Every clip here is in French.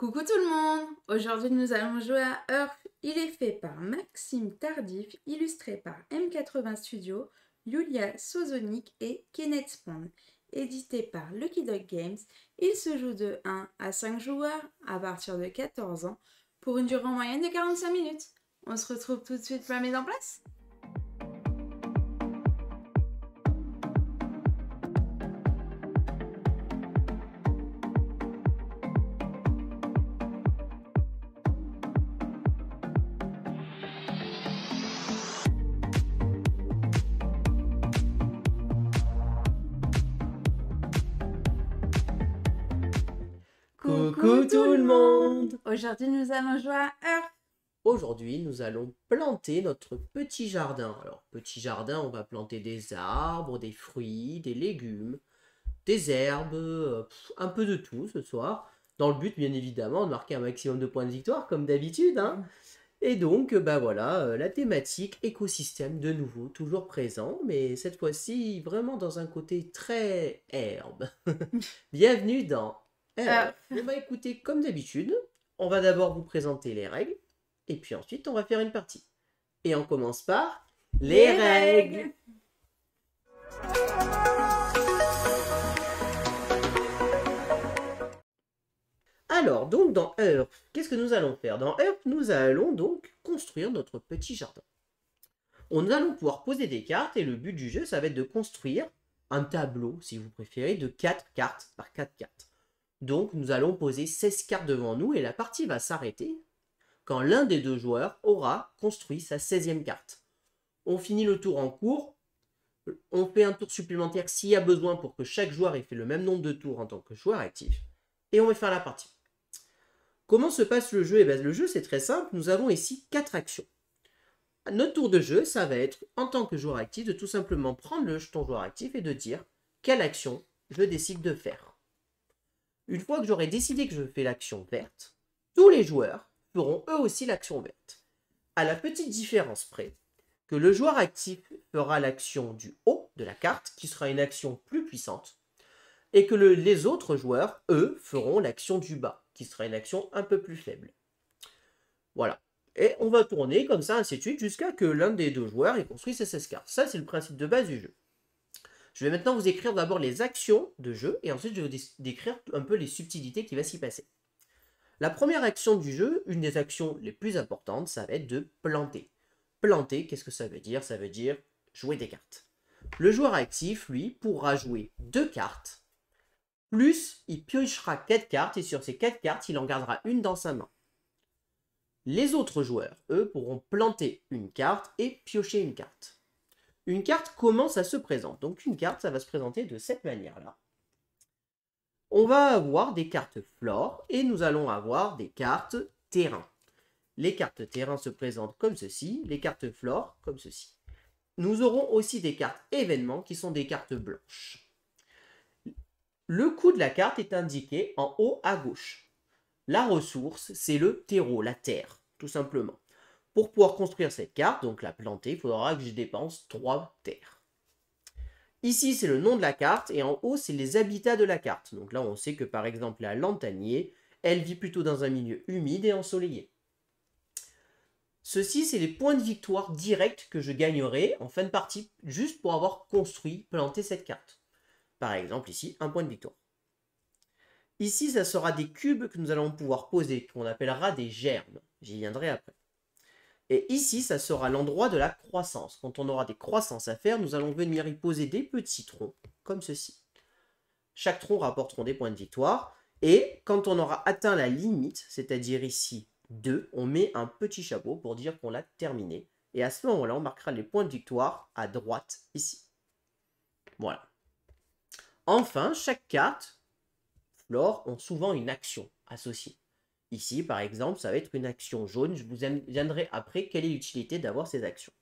Coucou tout le monde! Aujourd'hui nous allons jouer à Earth. Il est fait par Maxime Tardif, illustré par M80 Studio, Yulia Sozonic et Kenneth Spawn. Édité par Lucky Dog Games, il se joue de 1 à 5 joueurs à partir de 14 ans pour une durée en moyenne de 45 minutes. On se retrouve tout de suite pour la mise en place? Coucou tout le monde! Aujourd'hui nous allons jouer à Earth. Aujourd'hui, nous allons planter notre petit jardin. Alors, petit jardin, on va planter des arbres, des fruits, des légumes, des herbes, un peu de tout ce soir. Dans le but, bien évidemment, de marquer un maximum de points de victoire, comme d'habitude. Hein. Et donc, bah voilà, la thématique écosystème, de nouveau, toujours présent, mais cette fois-ci, vraiment dans un côté très herbe. Bienvenue dans Herbe. On va écouter comme d'habitude. On va d'abord vous présenter les règles. Et puis ensuite, on va faire une partie. Et on commence par les règles. Alors, donc dans Earth, qu'est-ce que nous allons faire? Dans Earth, nous allons donc construire notre petit jardin. On allons pouvoir poser des cartes et le but du jeu, ça va être de construire un tableau, si vous préférez, de 4 cartes par 4 cartes. Donc, nous allons poser 16 cartes devant nous et la partie va s'arrêter quand l'un des deux joueurs aura construit sa 16e carte. On finit le tour en cours, on fait un tour supplémentaire s'il y a besoin pour que chaque joueur ait fait le même nombre de tours en tant que joueur actif, et on va faire la partie. Comment se passe le jeu? Eh bien, le jeu, c'est très simple, nous avons ici 4 actions. Notre tour de jeu, ça va être, en tant que joueur actif, de tout simplement prendre le jeton joueur actif et de dire quelle action je décide de faire. Une fois que j'aurai décidé que je fais l'action verte, tous les joueurs feront eux aussi l'action verte. À la petite différence près que le joueur actif fera l'action du haut de la carte, qui sera une action plus puissante, et que les autres joueurs, eux, feront l'action du bas, qui sera une action un peu plus faible. Voilà. Et on va tourner comme ça, ainsi de suite, jusqu'à que l'un des deux joueurs ait construit ses 16 cartes. Ça, c'est le principe de base du jeu. Je vais maintenant vous écrire d'abord les actions de jeu, et ensuite je vais vous décrire un peu les subtilités qui vont s'y passer. La première action du jeu, une des actions les plus importantes, ça va être de planter. Planter, qu'est-ce que ça veut dire? Ça veut dire jouer des cartes. Le joueur actif, lui, pourra jouer 2 cartes, plus il piochera 4 cartes, et sur ces 4 cartes, il en gardera une dans sa main. Les autres joueurs, eux, pourront planter une carte et piocher une carte. Une carte, comment ça se présente? Donc une carte, ça va se présenter de cette manière-là. On va avoir des cartes flore et nous allons avoir des cartes terrain. Les cartes terrain se présentent comme ceci, les cartes flore comme ceci. Nous aurons aussi des cartes événements qui sont des cartes blanches. Le coût de la carte est indiqué en haut à gauche. La ressource, c'est le terreau, la terre, tout simplement. Pour pouvoir construire cette carte, donc la planter, il faudra que je dépense 3 terres. Ici, c'est le nom de la carte, et en haut, c'est les habitats de la carte. Donc là, on sait que par exemple, la lantanier, elle vit plutôt dans un milieu humide et ensoleillé. Ceci, c'est les points de victoire directs que je gagnerai en fin de partie, juste pour avoir construit, planté cette carte. Par exemple, ici, un point de victoire. Ici, ça sera des cubes que nous allons pouvoir poser, qu'on appellera des germes. J'y viendrai après. Et ici, ça sera l'endroit de la croissance. Quand on aura des croissances à faire, nous allons venir y poser des petits troncs, comme ceci. Chaque tronc rapporteront des points de victoire. Et quand on aura atteint la limite, c'est-à-dire ici 2, on met un petit chapeau pour dire qu'on l'a terminé. Et à ce moment-là, on marquera les points de victoire à droite, ici. Voilà. Enfin, chaque carte, flore, ont souvent une action associée. Ici, par exemple, ça va être une action jaune. Je vous viendrai après quelle est l'utilité d'avoir ces actions.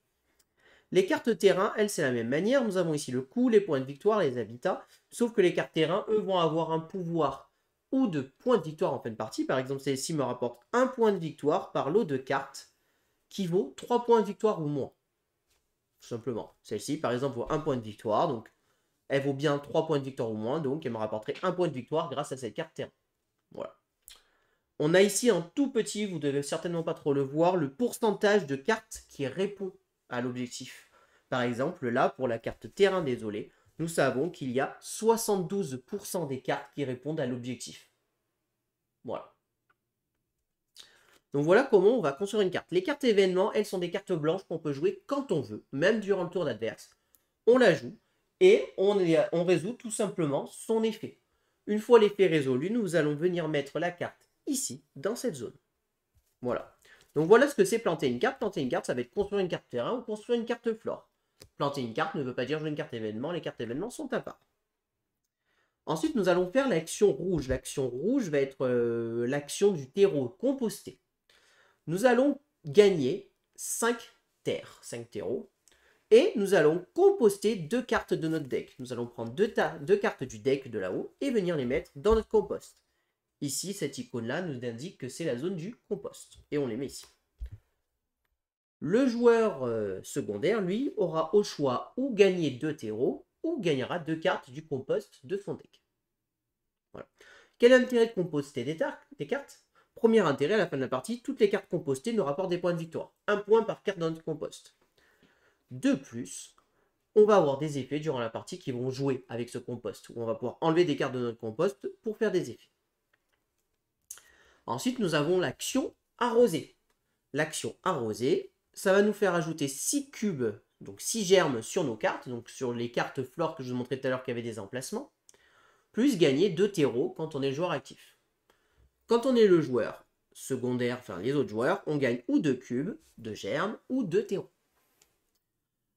Les cartes terrain, elles, c'est la même manière. Nous avons ici le coût, les points de victoire, les habitats. Sauf que les cartes terrain, eux, vont avoir un pouvoir ou de points de victoire en fin de partie. Par exemple, celle-ci me rapporte 1 point de victoire par lot de cartes qui vaut 3 points de victoire ou moins. Tout simplement. Celle-ci, par exemple, vaut 1 point de victoire. Donc, elle vaut bien 3 points de victoire ou moins. Donc, elle me rapporterait 1 point de victoire grâce à cette carte terrain. Voilà. On a ici en tout petit, vous devez certainement pas trop le voir, le pourcentage de cartes qui répond à l'objectif. Par exemple, là, pour la carte terrain désolé, nous savons qu'il y a 72% des cartes qui répondent à l'objectif. Voilà. Donc voilà comment on va construire une carte. Les cartes événements, elles sont des cartes blanches qu'on peut jouer quand on veut, même durant le tour d'adverse. On la joue et on résout tout simplement son effet. Une fois l'effet résolu, nous allons venir mettre la carte ici, dans cette zone. Voilà. Donc voilà ce que c'est planter une carte. Planter une carte, ça va être construire une carte terrain ou construire une carte flore. Planter une carte ne veut pas dire jouer une carte événement. Les cartes événements sont à part. Ensuite, nous allons faire l'action rouge. L'action rouge va être l'action du terreau composté. Nous allons gagner 5 terres, 5 terreaux. Et nous allons composter 2 cartes de notre deck. Nous allons prendre 2 cartes du deck de là-haut et venir les mettre dans notre compost. Ici, cette icône-là nous indique que c'est la zone du compost. Et on les met ici. Le joueur secondaire, lui, aura au choix ou gagner 2 terreaux ou gagnera 2 cartes du compost de son deck. Voilà. Quel est l'intérêt de composter des cartes? Premier intérêt, à la fin de la partie, toutes les cartes compostées nous rapportent des points de victoire. 1 point par carte dans notre compost. De plus, on va avoir des effets durant la partie qui vont jouer avec ce compost, où on va pouvoir enlever des cartes de notre compost pour faire des effets. Ensuite, nous avons l'action arroser. L'action arroser, ça va nous faire ajouter 6 cubes, donc 6 germes sur nos cartes, donc sur les cartes flore que je vous montrais tout à l'heure qui avaient des emplacements, plus gagner 2 terreaux quand on est le joueur actif. Quand on est le joueur secondaire, enfin les autres joueurs, on gagne ou 2 cubes, 2 germes, ou 2 terreaux.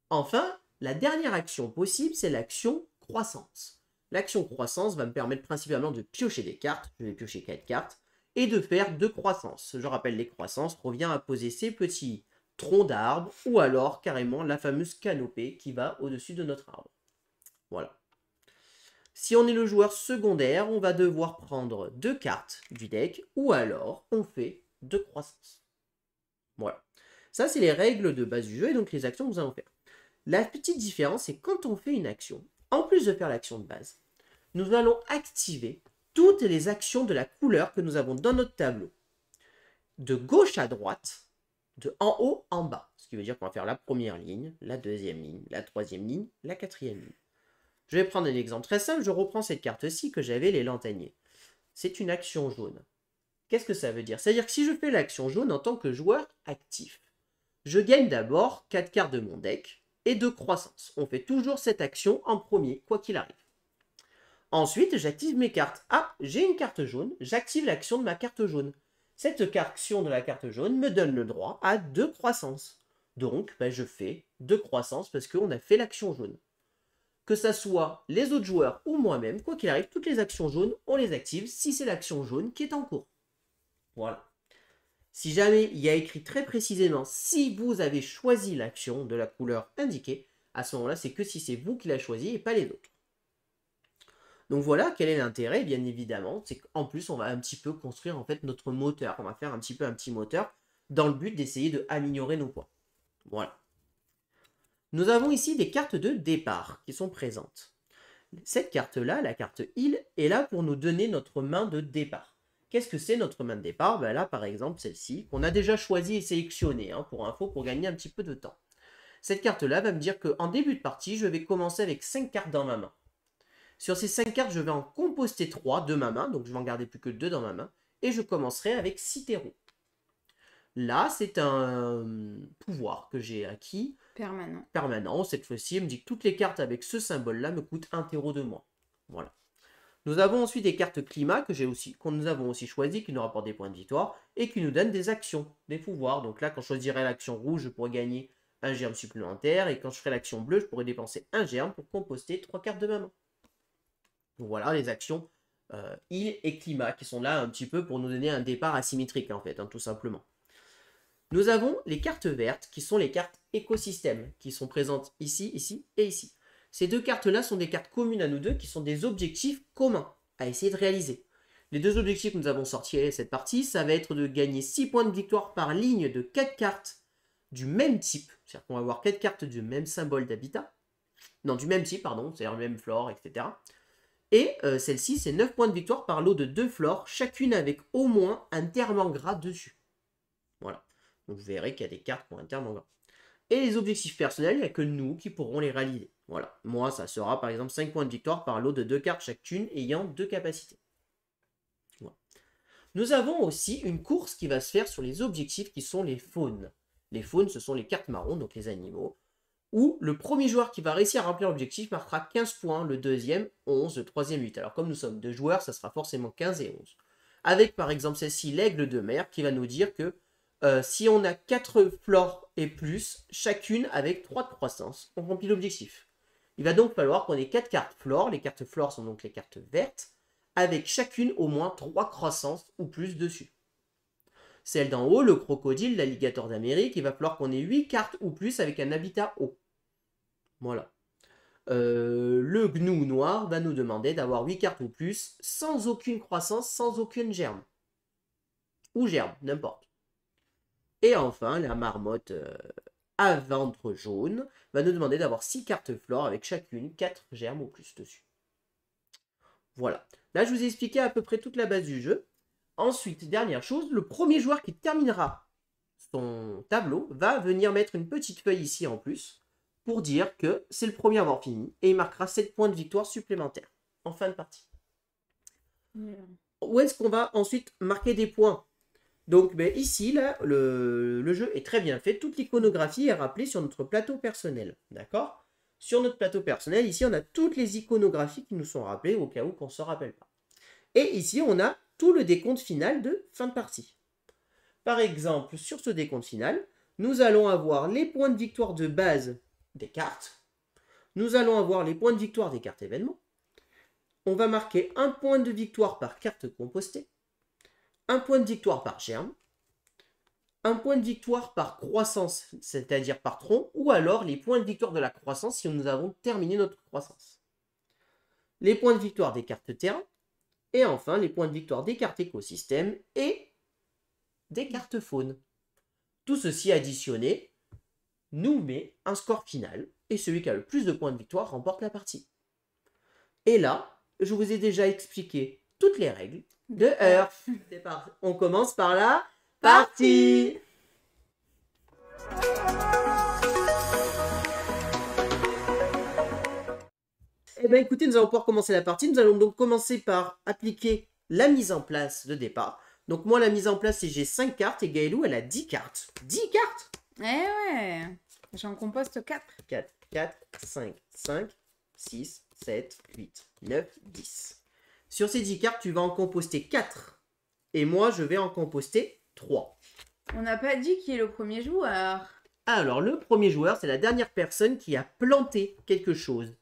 Enfin, la dernière action possible, c'est l'action croissance. L'action croissance va me permettre principalement de piocher des cartes, je vais piocher 4 cartes, et de faire 2 croissances. Je rappelle, les croissances revient à poser ces petits troncs d'arbres, ou alors carrément la fameuse canopée qui va au-dessus de notre arbre. Voilà. Si on est le joueur secondaire, on va devoir prendre 2 cartes du deck, ou alors on fait 2 croissances. Voilà. Ça, c'est les règles de base du jeu, et donc les actions que nous allons faire. La petite différence, c'est quand on fait une action, en plus de faire l'action de base, nous allons activer toutes les actions de la couleur que nous avons dans notre tableau. De gauche à droite, de en haut en bas. Ce qui veut dire qu'on va faire la première ligne, la deuxième ligne, la troisième ligne, la quatrième ligne. Je vais prendre un exemple très simple, je reprends cette carte-ci que j'avais, les lantaniers. C'est une action jaune. Qu'est-ce que ça veut dire? C'est-à-dire que si je fais l'action jaune en tant que joueur actif, je gagne d'abord 4 cartes de mon deck et 2 croissances. On fait toujours cette action en premier, quoi qu'il arrive. Ensuite, j'active mes cartes. Ah, j'ai une carte jaune, j'active l'action de ma carte jaune. Cette action de la carte jaune me donne le droit à 2 croissances. Donc, je fais 2 croissances parce qu'on a fait l'action jaune. Que ça soit les autres joueurs ou moi-même, quoi qu'il arrive, toutes les actions jaunes, on les active si c'est l'action jaune qui est en cours. Voilà. Si jamais il y a écrit très précisément si vous avez choisi l'action de la couleur indiquée, à ce moment-là, c'est que si c'est vous qui l'avez choisi et pas les autres. Donc voilà, quel est l'intérêt? Bien évidemment, c'est qu'en plus, on va un petit peu construire en fait notre moteur. On va faire un petit moteur dans le but d'essayer d'améliorer nos points. Voilà. Nous avons ici des cartes de départ qui sont présentes. Cette carte-là, la carte Heal, est là pour nous donner notre main de départ. Qu'est-ce que c'est notre main de départ? Là, par exemple, celle-ci, qu'on a déjà choisie et sélectionnée, pour info, pour gagner un petit peu de temps. Cette carte-là va me dire qu'en début de partie, je vais commencer avec 5 cartes dans ma main. Sur ces 5 cartes, je vais en composter 3 de ma main, donc je vais en garder plus que 2 dans ma main, et je commencerai avec 6 terreaux. Là, c'est un pouvoir que j'ai acquis. Permanent. Cette fois-ci, il me dit que toutes les cartes avec ce symbole-là me coûtent 1 terreau de moins. Voilà. Nous avons ensuite des cartes climat que nous avons aussi choisies, qui nous rapportent des points de victoire, et qui nous donnent des actions, des pouvoirs. Donc là, quand je choisirai l'action rouge, je pourrais gagner un germe supplémentaire, et quand je ferai l'action bleue, je pourrais dépenser un germe pour composter 3 cartes de ma main. Donc voilà les actions Heal et climat, qui sont là un petit peu pour nous donner un départ asymétrique, en fait, tout simplement. Nous avons les cartes vertes, qui sont les cartes écosystème, qui sont présentes ici, ici et ici. Ces 2 cartes-là sont des cartes communes à nous deux, qui sont des objectifs communs à essayer de réaliser. Les 2 objectifs que nous avons sortis à cette partie, ça va être de gagner 6 points de victoire par ligne de 4 cartes du même type. C'est-à-dire qu'on va avoir 4 cartes du même symbole d'habitat. Non, du même type, pardon, c'est-à-dire le même flore, etc. Et celle-ci, c'est 9 points de victoire par lot de 2 flores, chacune avec au moins un terme en gras dessus. Voilà. Donc vous verrez qu'il y a des cartes qui ont un terme en gras. Et les objectifs personnels, il n'y a que nous qui pourrons les réaliser. Voilà. Moi, ça sera par exemple 5 points de victoire par lot de 2 cartes chacune ayant 2 capacités. Voilà. Nous avons aussi une course qui va se faire sur les objectifs qui sont les faunes. Les faunes, ce sont les cartes marron, donc les animaux, où le premier joueur qui va réussir à remplir l'objectif marquera 15 points, le deuxième 11, le troisième 8. Alors comme nous sommes 2 joueurs, ça sera forcément 15 et 11. Avec par exemple celle-ci, l'aigle de mer, qui va nous dire que si on a 4 flores et plus, chacune avec 3 de croissance, on remplit l'objectif. Il va donc falloir qu'on ait 4 cartes flores, les cartes flores sont donc les cartes vertes, avec chacune au moins 3 croissances ou plus dessus. Celle d'en haut, le crocodile, l'alligator d'Amérique, il va falloir qu'on ait 8 cartes ou plus avec un habitat haut. Voilà. Le gnou noir va nous demander d'avoir 8 cartes ou plus, sans aucune croissance, sans aucune germe. Ou germe, n'importe. Et enfin, la marmotte à ventre jaune va nous demander d'avoir 6 cartes flore avec chacune 4 germes ou plus dessus. Voilà. Là, je vous ai expliqué à peu près toute la base du jeu. Ensuite, dernière chose, le premier joueur qui terminera son tableau va venir mettre une petite feuille ici en plus pour dire que c'est le premier à avoir fini et il marquera 7 points de victoire supplémentaires en fin de partie. Où est-ce qu'on va ensuite marquer des points? Donc ici, là, le jeu est très bien fait. Toute l'iconographie est rappelée sur notre plateau personnel. D'accord? Sur notre plateau personnel, ici, on a toutes les iconographies qui nous sont rappelées au cas où qu'on ne se rappelle pas. Et ici, on a tout le décompte final de fin de partie. Par exemple, sur ce décompte final, nous allons avoir les points de victoire de base des cartes. Nous allons avoir les points de victoire des cartes événements. On va marquer un point de victoire par carte compostée, un point de victoire par germe, un point de victoire par croissance, c'est-à-dire par tronc, ou alors les points de victoire de la croissance si nous avons terminé notre croissance. Les points de victoire des cartes terrain, et enfin les points de victoire des cartes écosystème et des cartes faune. Tout ceci additionné nous met un score final, et celui qui a le plus de points de victoire remporte la partie. Et là, je vous ai déjà expliqué toutes les règles de Earth. On commence par la partie. Eh bien écoutez, nous allons pouvoir commencer la partie. Nous allons donc commencer par appliquer la mise en place de départ. Donc moi, la mise en place, c'est j'ai 5 cartes et Gaëlou, elle a 10 cartes. 10 cartes? Eh ouais, j'en composte 4. 4, 4, 5, 5, 6, 7, 8, 9, 10. Sur ces 10 cartes, tu vas en composter 4. Et moi, je vais en composter 3. On n'a pas dit qui est le premier joueur. Alors, le premier joueur, c'est la dernière personne qui a planté quelque chose.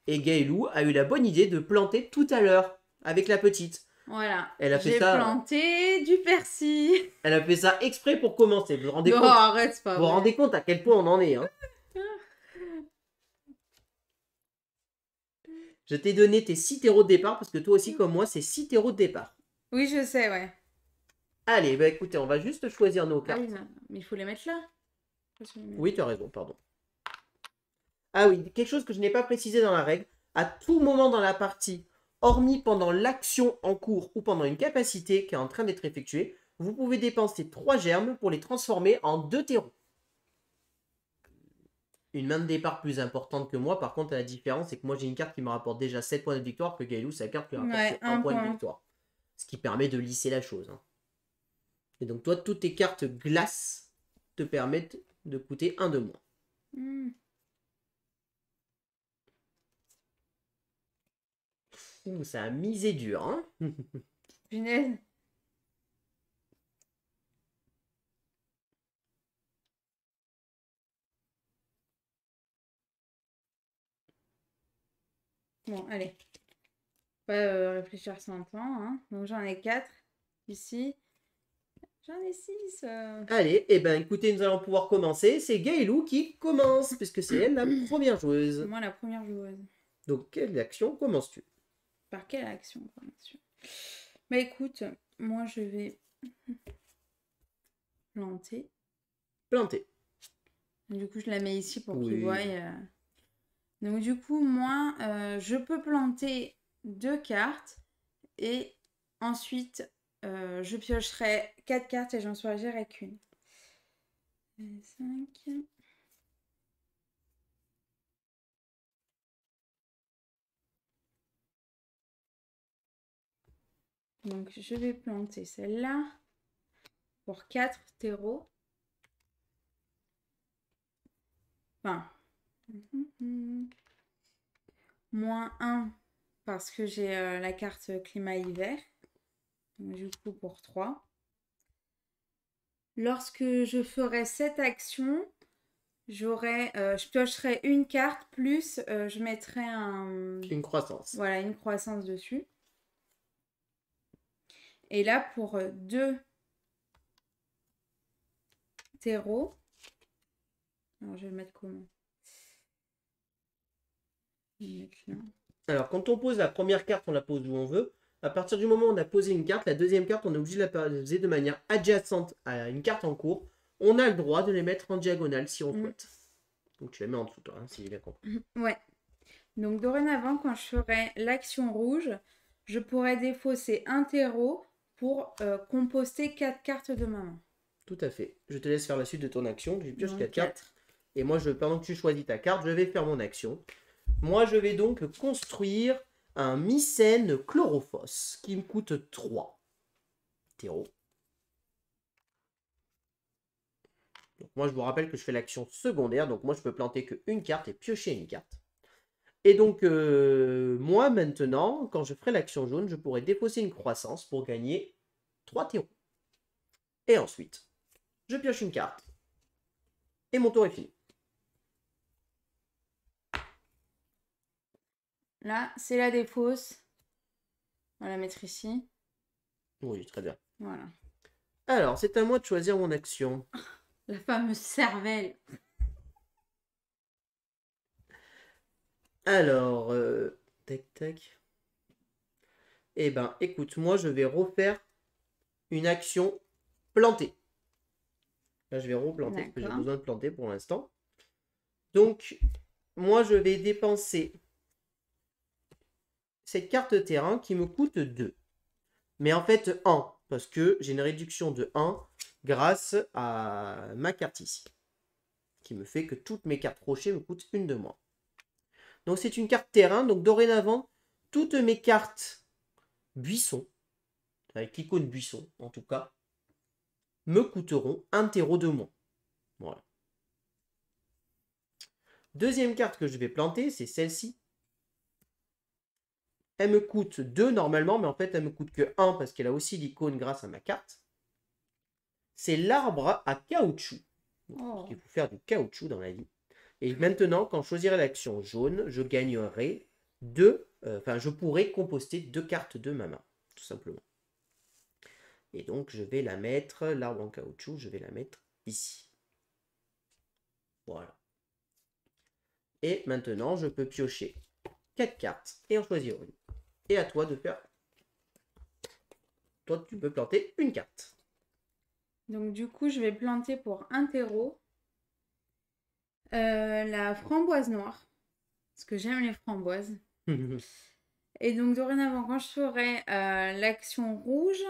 Et Gaëlou a eu la bonne idée de planter tout à l'heure, avec la petite. Voilà, j'ai planté du persil. Elle a fait ça exprès pour commencer. Vous vous rendez compte? Arrête, c'est pas Vous vous rendez compte à quel point on en est, hein? Je t'ai donné tes 6 terreaux de départ, parce que toi aussi, comme moi, c'est 6 terreaux de départ. Oui, je sais, ouais. Allez, bah écoutez, on va juste choisir nos cartes. Ah oui, mais il faut les mettre là. Oui, tu as raison, pardon. Ah oui, quelque chose que je n'ai pas précisé dans la règle. À tout moment dans la partie, hormis pendant l'action en cours ou pendant une capacité qui est en train d'être effectuée, vous pouvez dépenser 3 germes pour les transformer en 2 terreaux. Une main de départ plus importante que moi, par contre, la différence, c'est que moi j'ai une carte qui me rapporte déjà 7 points de victoire, que Gaëlou, sa carte lui rapporte 1 point de victoire. Ce qui permet de lisser la chose. Hein. Et donc, toi, toutes tes cartes glace te permettent de coûter 1 de moins. Ouh, ça a misé dur, hein. Punaise. Bon, allez. Pas réfléchir 100 ans. Hein. Donc j'en ai 4 ici. J'en ai 6. Allez, et ben écoutez, nous allons pouvoir commencer. C'est Gaëlou qui commence, puisque c'est elle la première joueuse. C'est moi la première joueuse. Donc, quelle action commences-tu? Par quelle action commences-tu? Bah écoute, moi je vais planter. Planter. Du coup, je la mets ici pour qu'ils voient. Donc du coup, moi, je peux planter 2 cartes. Et ensuite, je piocherai 4 cartes et j'en choisirai qu'une. 5. Donc, je vais planter celle-là pour 4 terreaux. Enfin, moins 1 parce que j'ai la carte climat-hiver. Du coup, pour 3. Lorsque je ferai cette action, je piocherai une carte plus je mettrai Une croissance. Voilà, une croissance dessus. Et là, pour 2 terreaux, alors je vais le mettre comment? Je vais le mettre là. Alors, quand on pose la première carte, on la pose où on veut. À partir du moment où on a posé une carte, la deuxième carte, on est obligé de la poser de manière adjacente à une carte en cours. On a le droit de les mettre en diagonale si on souhaite. Donc, tu la mets en dessous, toi, hein, si j'ai bien compris. Ouais. Donc, dorénavant, quand je ferai l'action rouge, je pourrai défausser un terreau pour composter 4 cartes de ma main. Tout à fait. Je te laisse faire la suite de ton action. Tu pioches Donc, 4 cartes. Et moi, pendant que tu choisis ta carte, je vais faire mon action. Moi, je vais donc construire un mycène chlorophosse qui me coûte 3 terreaux. Donc moi, je vous rappelle que je fais l'action secondaire. Donc moi, je peux planter qu'une carte et piocher une carte. Et donc, moi, maintenant, quand je ferai l'action jaune, je pourrai défausser une croissance pour gagner 3 terreaux. Et ensuite, je pioche une carte. Et mon tour est fini. Là, c'est la défausse. On va la mettre ici. Oui, très bien. Voilà. Alors, c'est à moi de choisir mon action. La fameuse cervelle. Alors, tac, tac. Eh ben, écoute, moi, je vais refaire une action plantée. Là, je vais replanter parce que j'ai besoin de planter pour l'instant. Donc, moi, je vais dépenser cette carte terrain qui me coûte 2. Mais en fait, 1. Parce que j'ai une réduction de 1 grâce à ma carte ici. Qui me fait que toutes mes cartes rochers me coûtent une de moins. Donc, c'est une carte terrain. Donc, dorénavant, toutes mes cartes buisson, avec l'icône buisson en tout cas, me coûteront un terreau de moins. Voilà. Deuxième carte que je vais planter, c'est celle-ci. Elle me coûte 2 normalement, mais en fait, elle me coûte que 1 parce qu'elle a aussi l'icône grâce à ma carte. C'est l'arbre à caoutchouc. Parce qu'il faut faire du caoutchouc dans la vie. Et maintenant, quand je choisirai l'action jaune, je gagnerai 2. Je pourrai composter 2 cartes de ma main, tout simplement. Et donc, je vais la mettre, l'arbre en caoutchouc, je vais la mettre ici. Voilà. Et maintenant, je peux piocher 4 cartes et en choisir une. Et à toi de faire. Toi, tu peux planter une carte. Donc, du coup, je vais planter pour un terreau la framboise noire. Parce que j'aime les framboises. Et donc, dorénavant, quand je ferai l'action rouge,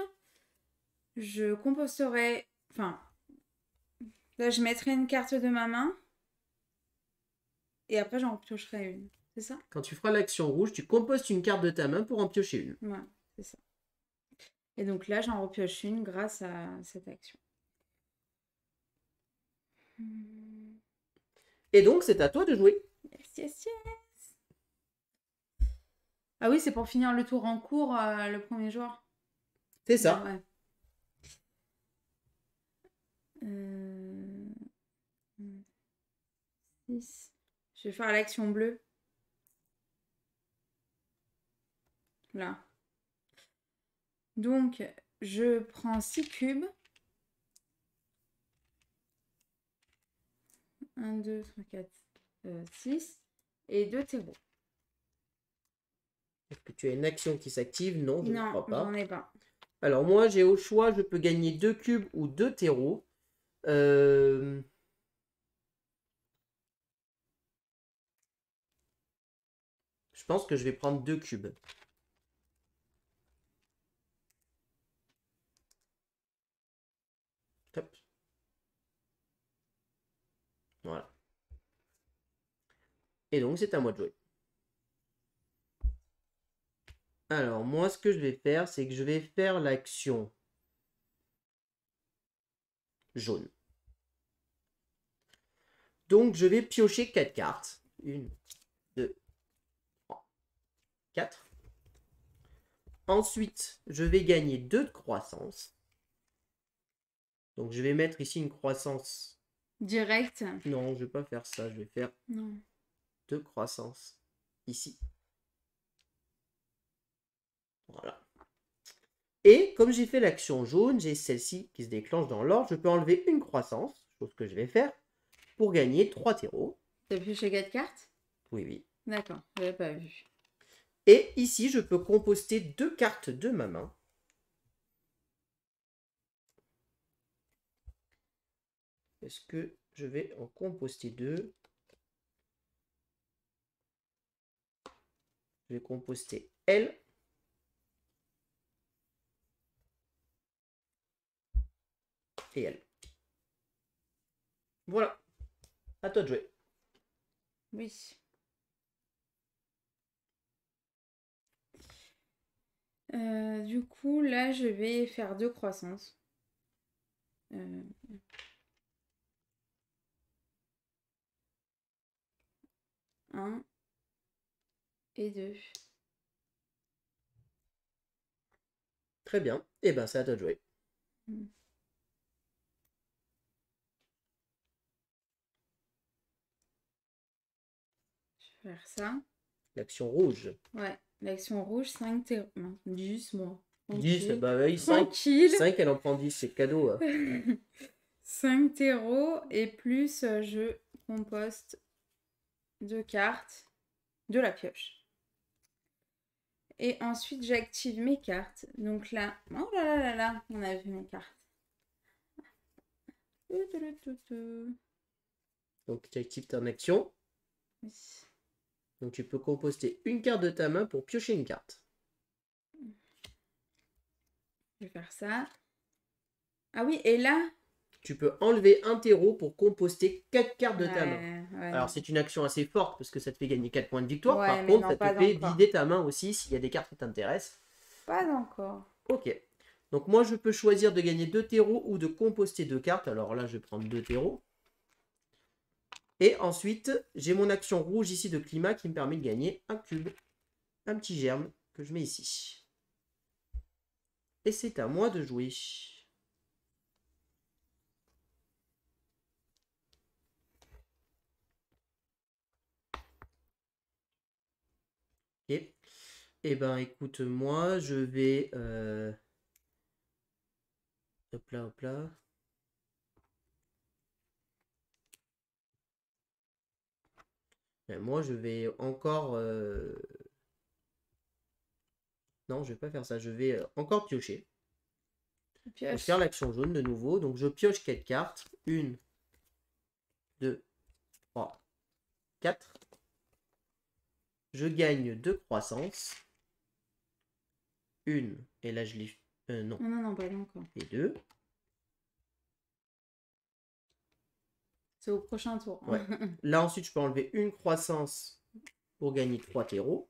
je composterai. Enfin, là, je mettrai une carte de ma main. Et après, j'en piocherai une. C'est ça? Quand tu feras l'action rouge, tu compostes une carte de ta main pour en piocher une. Ouais, c'est ça. Et donc là, j'en repioche une grâce à cette action. Et donc, c'est à toi de jouer. Yes, yes, yes. Ah oui, c'est pour finir le tour en cours le premier jour. C'est ça. Ouais. Je vais faire l'action bleue. Là. Donc, je prends 6 cubes. 1, 2, 3, 4, 6. Et 2 terreaux. Est-ce que tu as une action qui s'active? Non, je ne crois pas. Non, j'en ai pas. Alors moi, j'ai au choix, je peux gagner 2 cubes ou 2 terreaux. Je pense que je vais prendre 2 cubes. Hop. Voilà. Et donc, c'est à moi de jouer. Alors, moi, ce que je vais faire, c'est que je vais faire l'action jaune. Donc, je vais piocher 4 cartes. 1, 2, 3, 4. Ensuite, je vais gagner 2 de croissance. Donc, je vais mettre ici une croissance. Direct. Non, je ne vais pas faire ça. Je vais faire Non. 2 croissances ici. Voilà. Et comme j'ai fait l'action jaune, j'ai celle-ci qui se déclenche dans l'ordre. Je peux enlever une croissance, chose que je vais faire, pour gagner 3 terreaux. T'as pioché 4 cartes? Oui, oui. D'accord, j'avais pas vu. Et ici, je peux composter 2 cartes de ma main. Est-ce que je vais en composter 2? Je vais composter elle. Et elle. Voilà. À toi de jouer. Oui. Du coup, là, je vais faire 2 croissances. 1 et 2. Très bien. Et ben, c'est à toi de jouer. Je vais faire ça. L'action rouge. Ouais, l'action rouge, 5 terreaux. 10, moi. 10, bah oui, 5. Tranquille. 5, elle en prend 10, c'est cadeau. 5 terreaux et plus je composte 2 cartes de la pioche. Et ensuite, j'active mes cartes. Donc là, oh là là là là, on a vu mes cartes. Donc, tu actives ton action. Oui. Donc, tu peux composter une carte de ta main pour piocher une carte. Je vais faire ça. Ah oui, et là... Tu peux enlever un terreau pour composter 4 cartes de ta main. Ouais, Alors, c'est une action assez forte parce que ça te fait gagner 4 points de victoire. Ouais, Par mais contre, non, ça te pas fait encore. vider ta main aussi s'il y a des cartes qui t'intéressent. Pas encore. Ok. Donc, moi, je peux choisir de gagner 2 terreaux ou de composter 2 cartes. Alors là, je vais prendre 2 terreaux. Et ensuite, j'ai mon action rouge ici de climat qui me permet de gagner un cube. Un petit germe que je mets ici. Et c'est à moi de jouer. Ok. Eh ben, écoute, moi, je vais... Hop là, hop là. Ben, moi, je vais encore... Non, je vais pas faire ça. Je vais encore piocher. Je vais faire l'action jaune de nouveau. Donc, je pioche 4 cartes. 1, 2, 3, 4. Je gagne 2 croissances. 1. Et là, je l'ai... non. Non, pas encore. Et 2. C'est au prochain tour. Ouais. Là, ensuite, je peux enlever une croissance pour gagner 3 terreaux.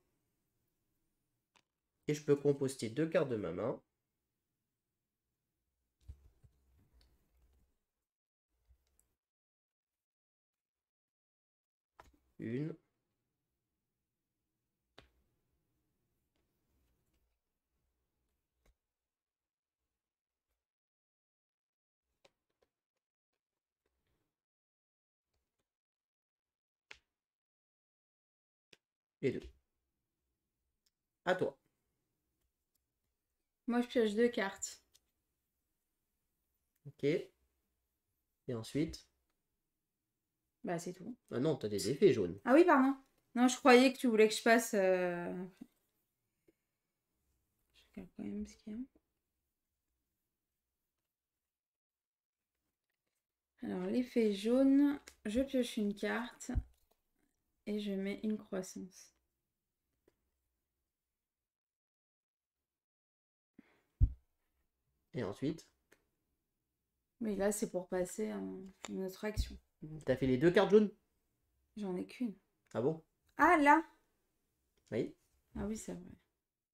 Et je peux composter 2 cartes de ma main. Une. Et 2. À toi. Moi, je pioche 2 cartes. Ok. Et ensuite... Bah, c'est tout. Ah non, t'as des effets jaunes. Ah oui, pardon. Non, je croyais que tu voulais que je passe... Je regarde quand même ce qu'il y a. Alors, l'effet jaune, je pioche une carte et je mets une croissance. Et ensuite... Oui, là, c'est pour passer à une autre action. T'as fait les 2 cartes jaunes? J'en ai qu'une. Ah bon? Ah, là! Oui. Ah oui, c'est vrai.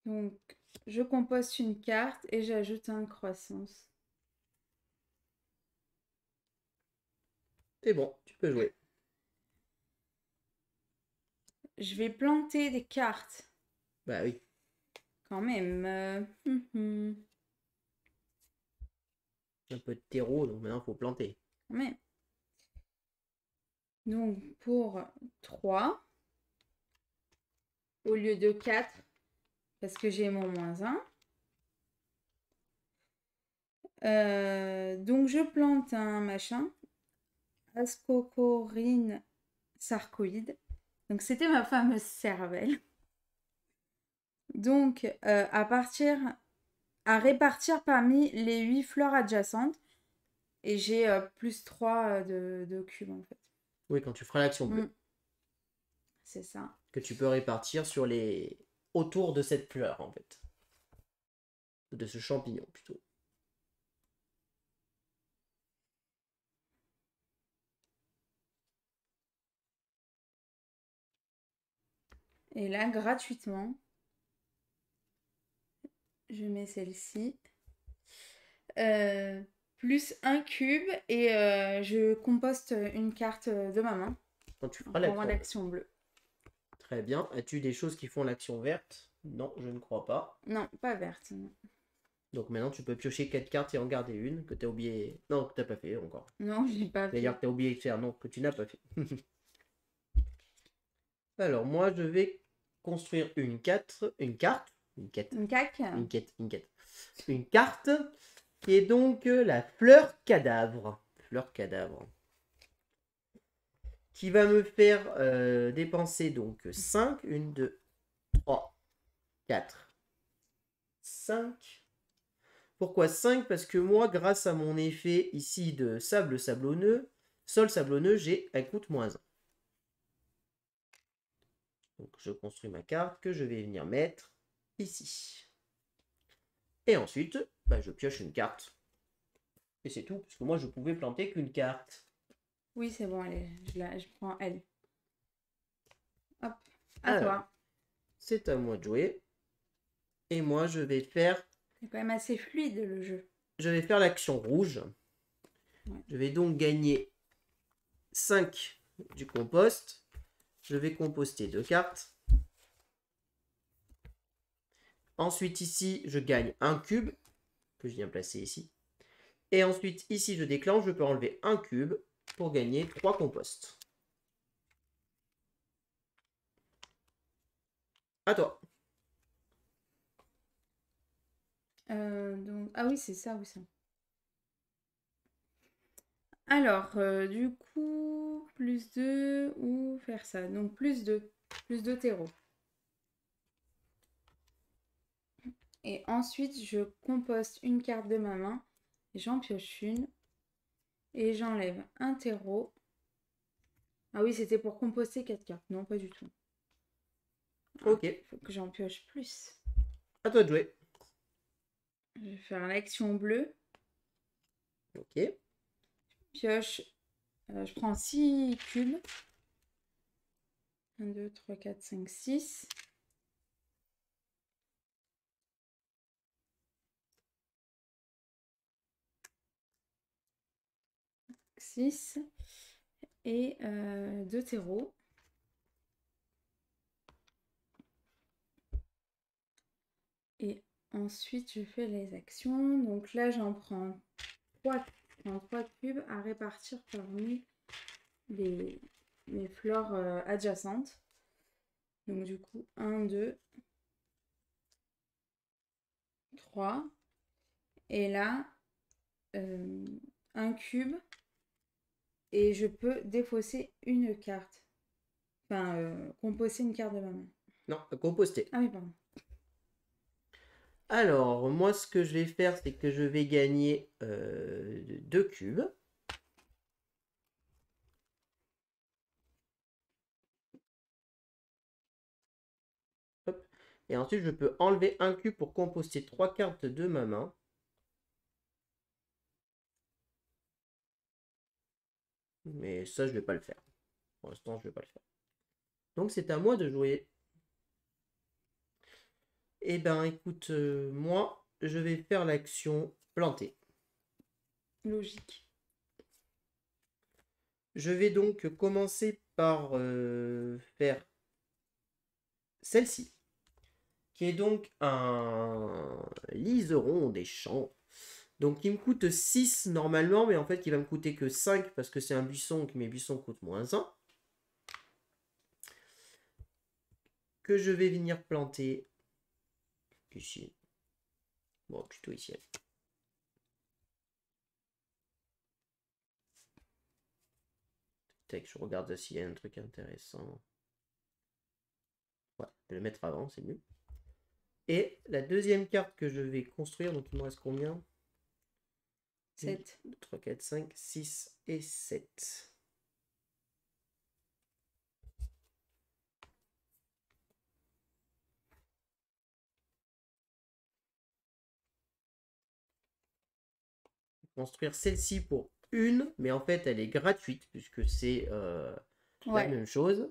Donc, je composte une carte et j'ajoute un croissance. C'est bon, tu peux jouer. Je vais planter des cartes. Bah oui. Quand même. Un peu de terreau, donc maintenant, faut planter. Quand même. Donc, pour 3, au lieu de 4, parce que j'ai mon -1. Donc, je plante un machin. Ascocorine sarcoïde. Donc, c'était ma fameuse cervelle. Donc, à répartir parmi les 8 fleurs adjacentes. Et j'ai +3 de cubes, en fait. Oui, quand tu feras l'action bleue. C'est ça. Que tu peux répartir sur les... autour de cette fleur, en fait. De ce champignon, plutôt. Et là, gratuitement, je mets celle-ci. Plus un cube et je composte une carte de ma main. Quand tu feras Pour avoir l'action l'action bleue. Très bien. As-tu des choses qui font l'action verte? Non, je ne crois pas. Non, pas verte. Non, Donc maintenant, tu peux piocher 4 cartes et en garder une que tu as oublié. Non, que tu n'as pas fait encore. non je n'ai pas fait. D'ailleurs, que tu as oublié de faire. Non, que tu n'as pas fait. Alors, moi, je vais construire une carte. Une carte. Une quête. Une caque. Une quête. Une quête. Une carte qui est donc la fleur cadavre. Fleur cadavre. Qui va me faire dépenser donc 5. 1, 2, 3, 4, 5. Pourquoi 5? Parce que moi, grâce à mon effet ici de sable sablonneux, sol sablonneux, elle coûte -1. Donc je construis ma carte que je vais venir mettre ici. Et ensuite, bah, je pioche une carte. Et c'est tout, parce que moi je pouvais planter qu'une carte. Oui, c'est bon, allez, je prends elle. Hop, à Alors, toi. c'est à moi de jouer. Et moi je vais faire... C'est quand même assez fluide le jeu. Je vais faire l'action rouge. Ouais. Je vais donc gagner 5 du compost. Je vais composter 2 cartes. Ensuite ici, je gagne un cube que je viens placer ici. Et ensuite ici, je déclenche, je peux enlever un cube pour gagner 3 composts. À toi. Donc... Ah oui, c'est ça, oui, ça. Alors, du coup, +2 ou faire ça. Donc, plus 2 terreau. Et ensuite, je composte une carte de ma main. J'en pioche une. Et j'enlève un terreau. Ah oui, c'était pour composter 4 cartes. Non, pas du tout. Ok. Il faut que j'en pioche plus. À toi de jouer. Je vais faire l'action bleue. Ok. Pioche. Je prends 6 cubes. 1, 2, 3, 4, 5, 6. Et 2 terreaux. Et ensuite, je fais les actions. Donc là, j'en prends 3 cubes à répartir parmi les fleurs adjacentes. Donc du coup, 1, 2, 3. Et là, un cube. Et je peux défausser une carte. Enfin, composter une carte de ma main. Non, composter. Ah oui, pardon. Alors, moi, ce que je vais faire, c'est que je vais gagner 2 cubes. Hop. Et ensuite, je peux enlever un cube pour composter 3 cartes de ma main. Mais ça, je vais pas le faire. Pour l'instant, je vais pas le faire. Donc, c'est à moi de jouer. Eh ben, écoute, moi, je vais faire l'action planter. Logique. Je vais donc commencer par faire celle-ci, qui est donc un liseron des champs. Donc, il me coûte 6 normalement, mais en fait, il va me coûter que 5 parce que c'est un buisson, que mes buissons coûtent moins 1. Que je vais venir planter ici. Bon, plutôt ici. Tac, je regarde s'il y a un truc intéressant. Ouais, je vais le mettre avant, c'est mieux. Et la deuxième carte que je vais construire, donc il me reste combien? 7. 2, 3, 4, 5, 6 et 7. Construire celle-ci pour une, mais en fait elle est gratuite puisque c'est la même chose.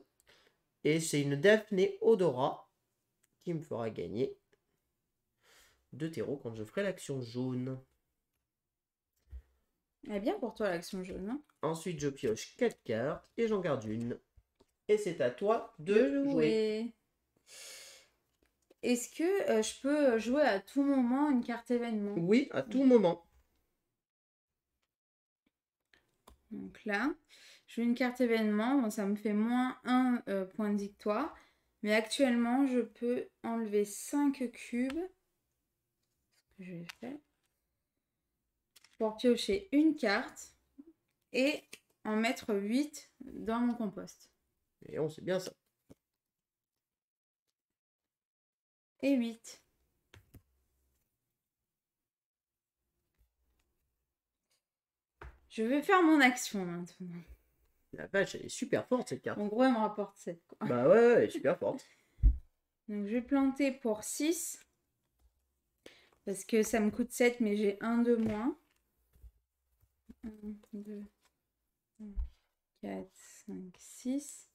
Et c'est une Daphné Odora qui me fera gagner 2 terreaux quand je ferai l'action jaune. Elle est bien pour toi l'action jaune, hein? Ensuite je pioche 4 cartes et j'en garde une. Et c'est à toi de jouer. Est-ce que je peux jouer à tout moment une carte événement? Oui, à tout moment. Donc là, je joue une carte événement. Bon, ça me fait moins 1 point de victoire. Mais actuellement, je peux enlever 5 cubes. Ce que je vais faire. Pour piocher une carte. Et en mettre 8 dans mon compost. Et on sait bien ça. Et 8. Je vais faire mon action maintenant. La vache, elle est super forte cette carte. En gros, elle me rapporte 7. Quoi. Bah ouais, elle est super forte. Donc je vais planter pour 6. Parce que ça me coûte 7, mais j'ai 1 de moins. 1, 2, 4, 5, 6.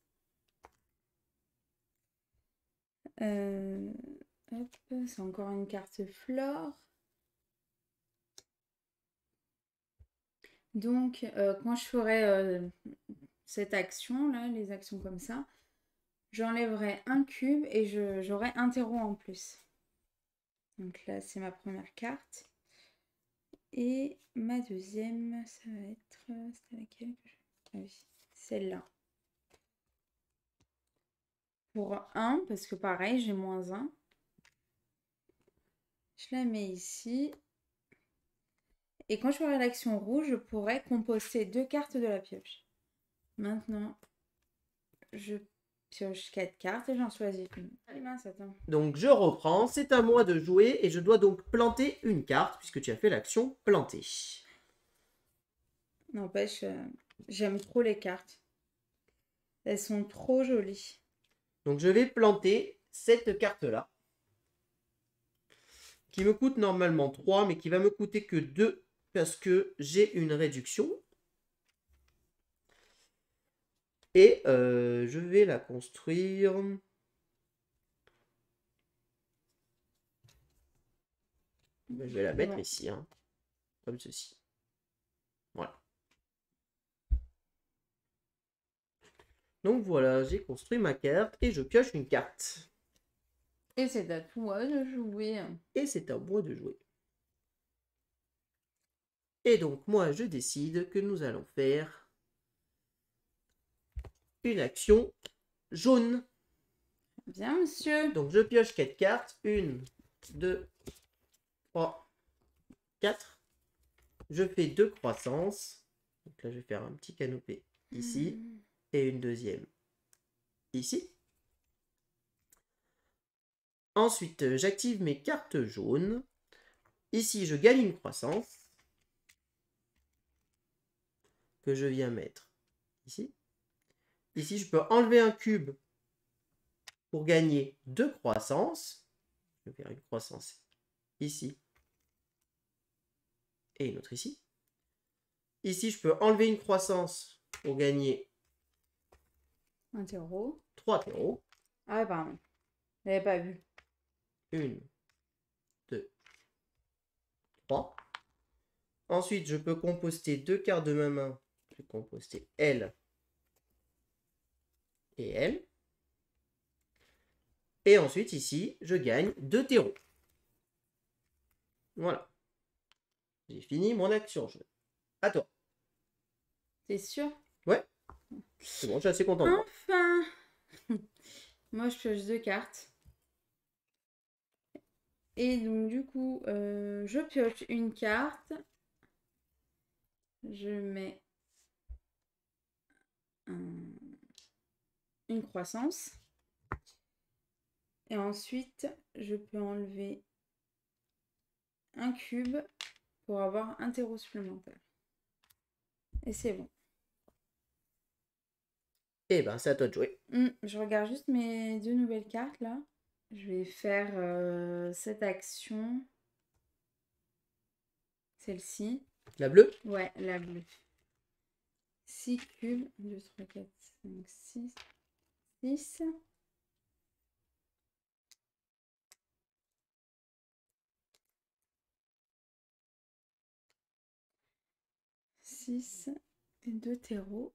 Hop, c'est encore une carte flore. Donc, quand je ferai cette action-là, les actions comme ça, j'enlèverai un cube et j'aurai un terreau en plus. Donc là, c'est ma première carte. Et ma deuxième, ça va être... C'était laquelle? Ah oui, celle-là. Pour 1, parce que pareil, j'ai moins 1. Je la mets ici. Et quand je ferai l'action rouge, je pourrai composter 2 cartes de la pioche. Maintenant, je pioche 4 cartes et j'en choisis une. Allez, mince, attends. Donc je reprends, c'est à moi de jouer et je dois donc planter une carte puisque tu as fait l'action planter. N'empêche, j'aime trop les cartes. Elles sont trop jolies. Donc je vais planter cette carte-là. Qui me coûte normalement 3, mais qui va me coûter que 2 parce que j'ai une réduction. Et je vais la construire. Je vais la mettre ici, hein, comme ceci. Voilà. Donc voilà, j'ai construit ma carte et je pioche une carte. Et c'est à toi de jouer. Et c'est à moi de jouer. Et donc moi je décide que nous allons faire une action jaune. Bien, monsieur. Donc je pioche 4 cartes. 1, 2, 3, 4. Je fais 2 croissances. Donc là je vais faire un petit canopé ici. Et une deuxième ici. Ensuite, j'active mes cartes jaunes. Ici, je gagne une croissance. Que je viens mettre ici. Ici, je peux enlever un cube pour gagner 2 croissances. Je vais faire une croissance ici. Et une autre ici. Ici, je peux enlever une croissance pour gagner Un terreau. 3 terreaux. Ah, pardon. Je l'avais pas vu. 1, 2, 3. Ensuite, je peux composter 2 cartes de ma main. Je vais composter elle et elle. Et ensuite, ici, je gagne 2 terreaux. Voilà. J'ai fini mon action. À toi. T'es sûr? Ouais. C'est bon, je suis assez content de moi. Enfin. Moi, je pioche 2 cartes. Et donc, du coup, je pioche une carte. Je mets une croissance. Et ensuite, je peux enlever un cube pour avoir un terreau supplémentaire. Et c'est bon. Eh ben, c'est à toi de jouer. Je regarde juste mes 2 nouvelles cartes là. Je vais faire cette action. Celle-ci. La bleue? Ouais, la bleue. 6 cubes. 2, 3, 4, 5, 6. 6. 6 et 2 terreaux.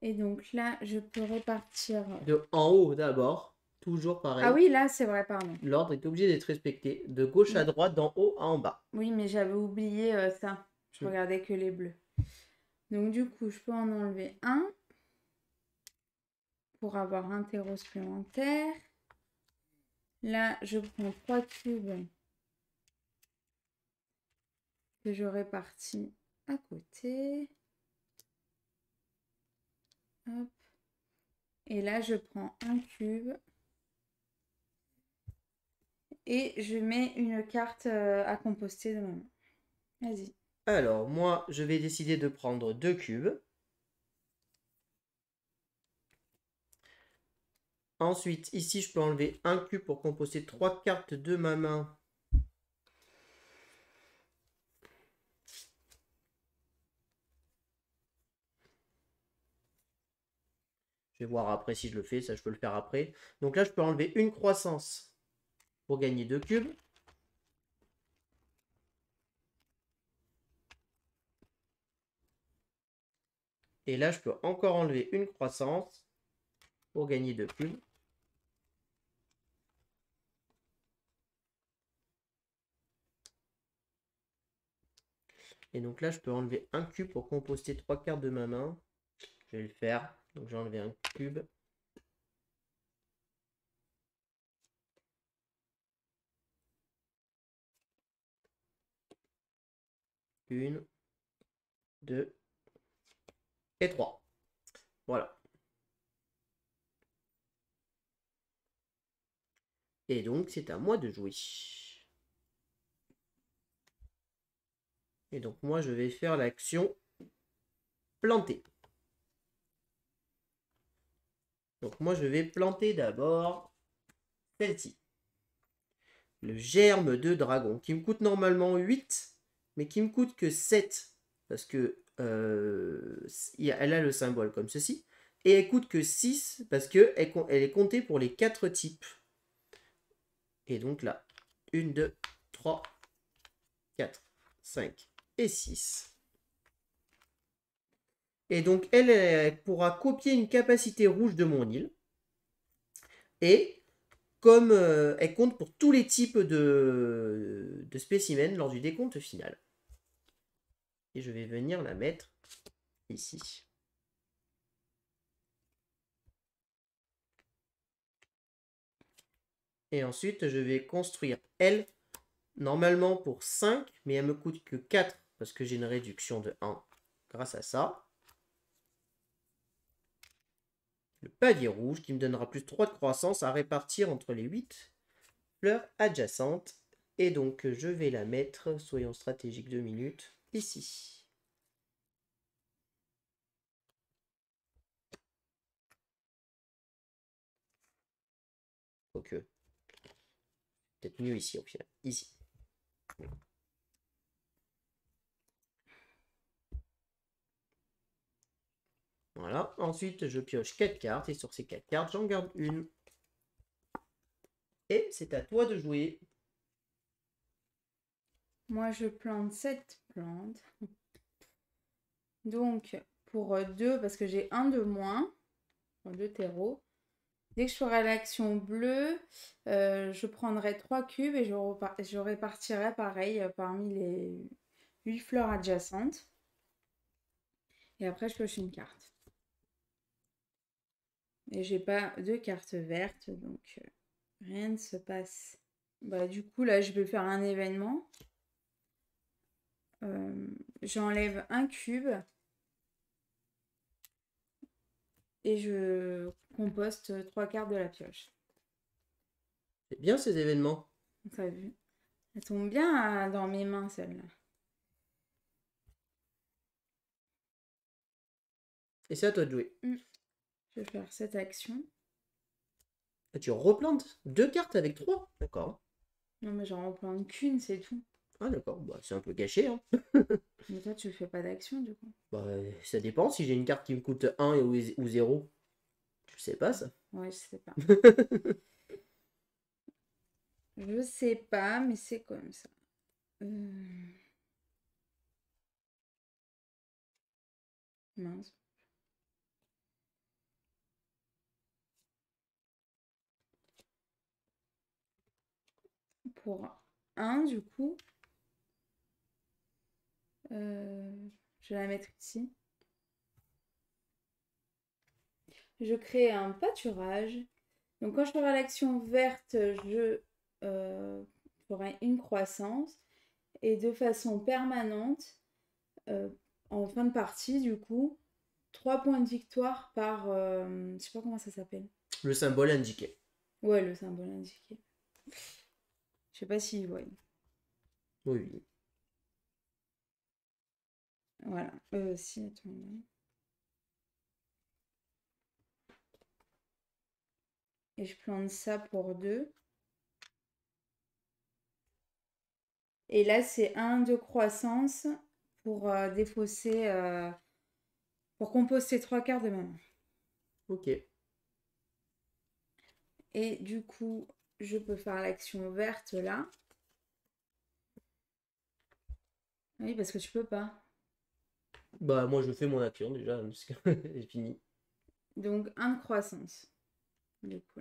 Et donc là, je peux repartir. De en haut d'abord. Toujours pareil. Ah oui, là, c'est vrai, pardon. L'ordre est obligé d'être respecté. De gauche à droite, d'en haut à en bas. Oui, mais j'avais oublié ça. Je regardais que les bleus. Donc du coup, je peux en enlever un pour avoir un terreau supplémentaire. Là, je prends 3 cubes que je répartis à côté. Hop. Et là, je prends un cube. Et je mets une carte à composter de ma main. Vas-y. Alors, moi, je vais décider de prendre 2 cubes. Ensuite, ici, je peux enlever un cube pour composter 3 cartes de ma main. Je vais voir après si je le fais, ça je peux le faire après. Donc là, je peux enlever une croissance pour gagner 2 cubes. Et là, je peux encore enlever une croissance pour gagner 2 cubes. Et donc là, je peux enlever un cube pour composter 3 cartes de ma main. Je vais le faire. Donc j'ai enlevé un cube. Une, 2 et 3. Voilà. Et donc, c'est à moi de jouer. Et donc, moi, je vais faire l'action planter. Donc, moi, je vais planter d'abord celle-ci. Le germe de dragon, qui me coûte normalement 8, mais qui me coûte que 7. Parce que elle a le symbole comme ceci. Et elle coûte que 6 parce qu'elle est comptée pour les 4 types. Et donc là, 1, 2, 3, 4, 5 et 6. Et donc, elle pourra copier une capacité rouge de mon île. Et comme elle compte pour tous les types de spécimens lors du décompte final. Et je vais venir la mettre ici. Et ensuite, je vais construire elle, normalement pour 5, mais elle me coûte que 4 parce que j'ai une réduction de 1 grâce à ça. Le pavier rouge qui me donnera plus 3 de croissance à répartir entre les 8 fleurs adjacentes. Et donc, je vais la mettre, soyons stratégiques 2 minutes, ici. Ok. Peut-être mieux ici, au final. Ici. Voilà. Ensuite, je pioche 4 cartes et sur ces 4 cartes, j'en garde une. Et c'est à toi de jouer. Moi, je plante 7 plantes. Donc, pour 2, parce que j'ai un de moins, pour 2 terreaux. Dès que je ferai l'action bleue, je prendrai 3 cubes et je répartirai pareil parmi les 8 fleurs adjacentes. Et après, je pioche une carte. Et j'ai pas de carte verte, donc rien ne se passe. Bah, du coup, là, je vais faire un événement. J'enlève un cube et je composte 3 cartes de la pioche. C'est bien ces événements. T'as vu? Elle tombe bien dans mes mains, celle-là. Et c'est à toi de jouer. Je vais faire cette action. Et tu replantes 2 cartes avec 3. D'accord. Non, mais j'en replante qu'une, c'est tout. Ah d'accord, bah, c'est un peu gâché. Hein. Mais toi, tu fais pas d'action, du coup. Bah, ça dépend si j'ai une carte qui me coûte 1 ou 0. Je sais pas ça. Ouais, je sais pas. Je sais pas, mais c'est comme ça. Mince. Pour 1, du coup, je vais la mettre ici. Je crée un pâturage. Donc, quand je ferai l'action verte, je ferai une croissance. Et de façon permanente, en fin de partie, du coup, 3 points de victoire par... je sais pas comment ça s'appelle. Le symbole indiqué. Ouais, le symbole indiqué. Je sais pas si... Ouais. Oui. Voilà. Si, attends. Et je plante ça pour 2. Et là, c'est 1 de croissance pour défausser... pour composter 3 quarts de ma main. Ok. Et du coup, je peux faire l'action verte là. Oui, parce que tu peux pas. Bah moi je fais mon action déjà, parce que c'est fini. Donc, 1 de croissance. Du coup.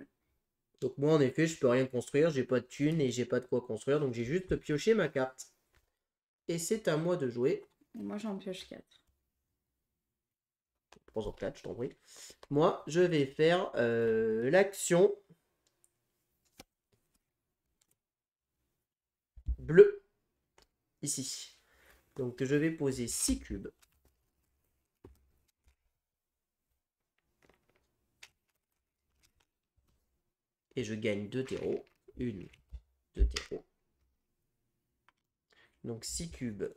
Donc moi en effet je peux rien construire, j'ai pas de thunes et j'ai pas de quoi construire, donc j'ai juste pioché ma carte. Et c'est à moi de jouer. Et moi, j'en pioche 4. Prends-en 4, je t'en prie. Moi je vais faire l'action bleue. Ici. Donc je vais poser 6 cubes. Et je gagne 2 terreaux. 1, 2 terreaux. Donc 6 cubes.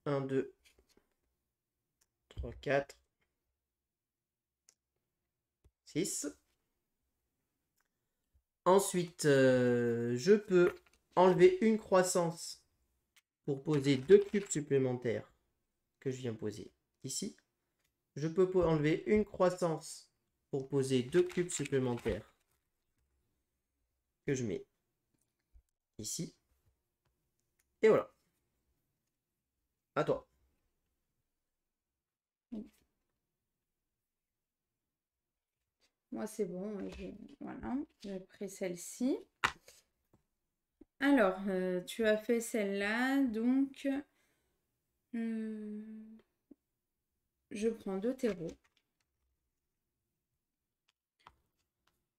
1, 2, 3, 4, 6. Ensuite, je peux enlever une croissance pour poser 2 cubes supplémentaires que je viens poser ici. Je peux enlever une croissance pour poser 2 cubes supplémentaires que je mets ici. Et voilà. À toi. Moi, c'est bon. Voilà. J'ai pris celle-ci. Alors, tu as fait celle-là. Donc, je prends 2 terreaux.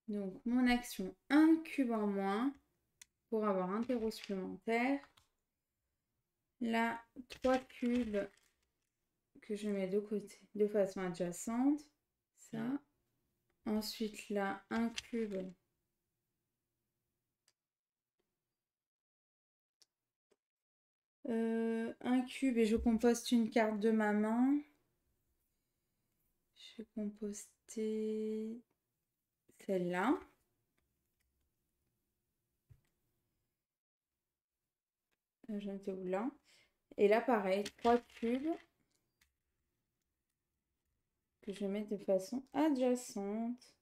Donc, mon action, 1 cube en moins pour avoir un terreau supplémentaire. Là, 3 cubes que je mets de côté de façon adjacente. Ça. Ensuite, là, un cube. Un cube et je composte une carte de ma main. Je vais composter celle-là. J'en étais où là? Et là, pareil, 3 cubes. que je vais mettre de façon adjacente.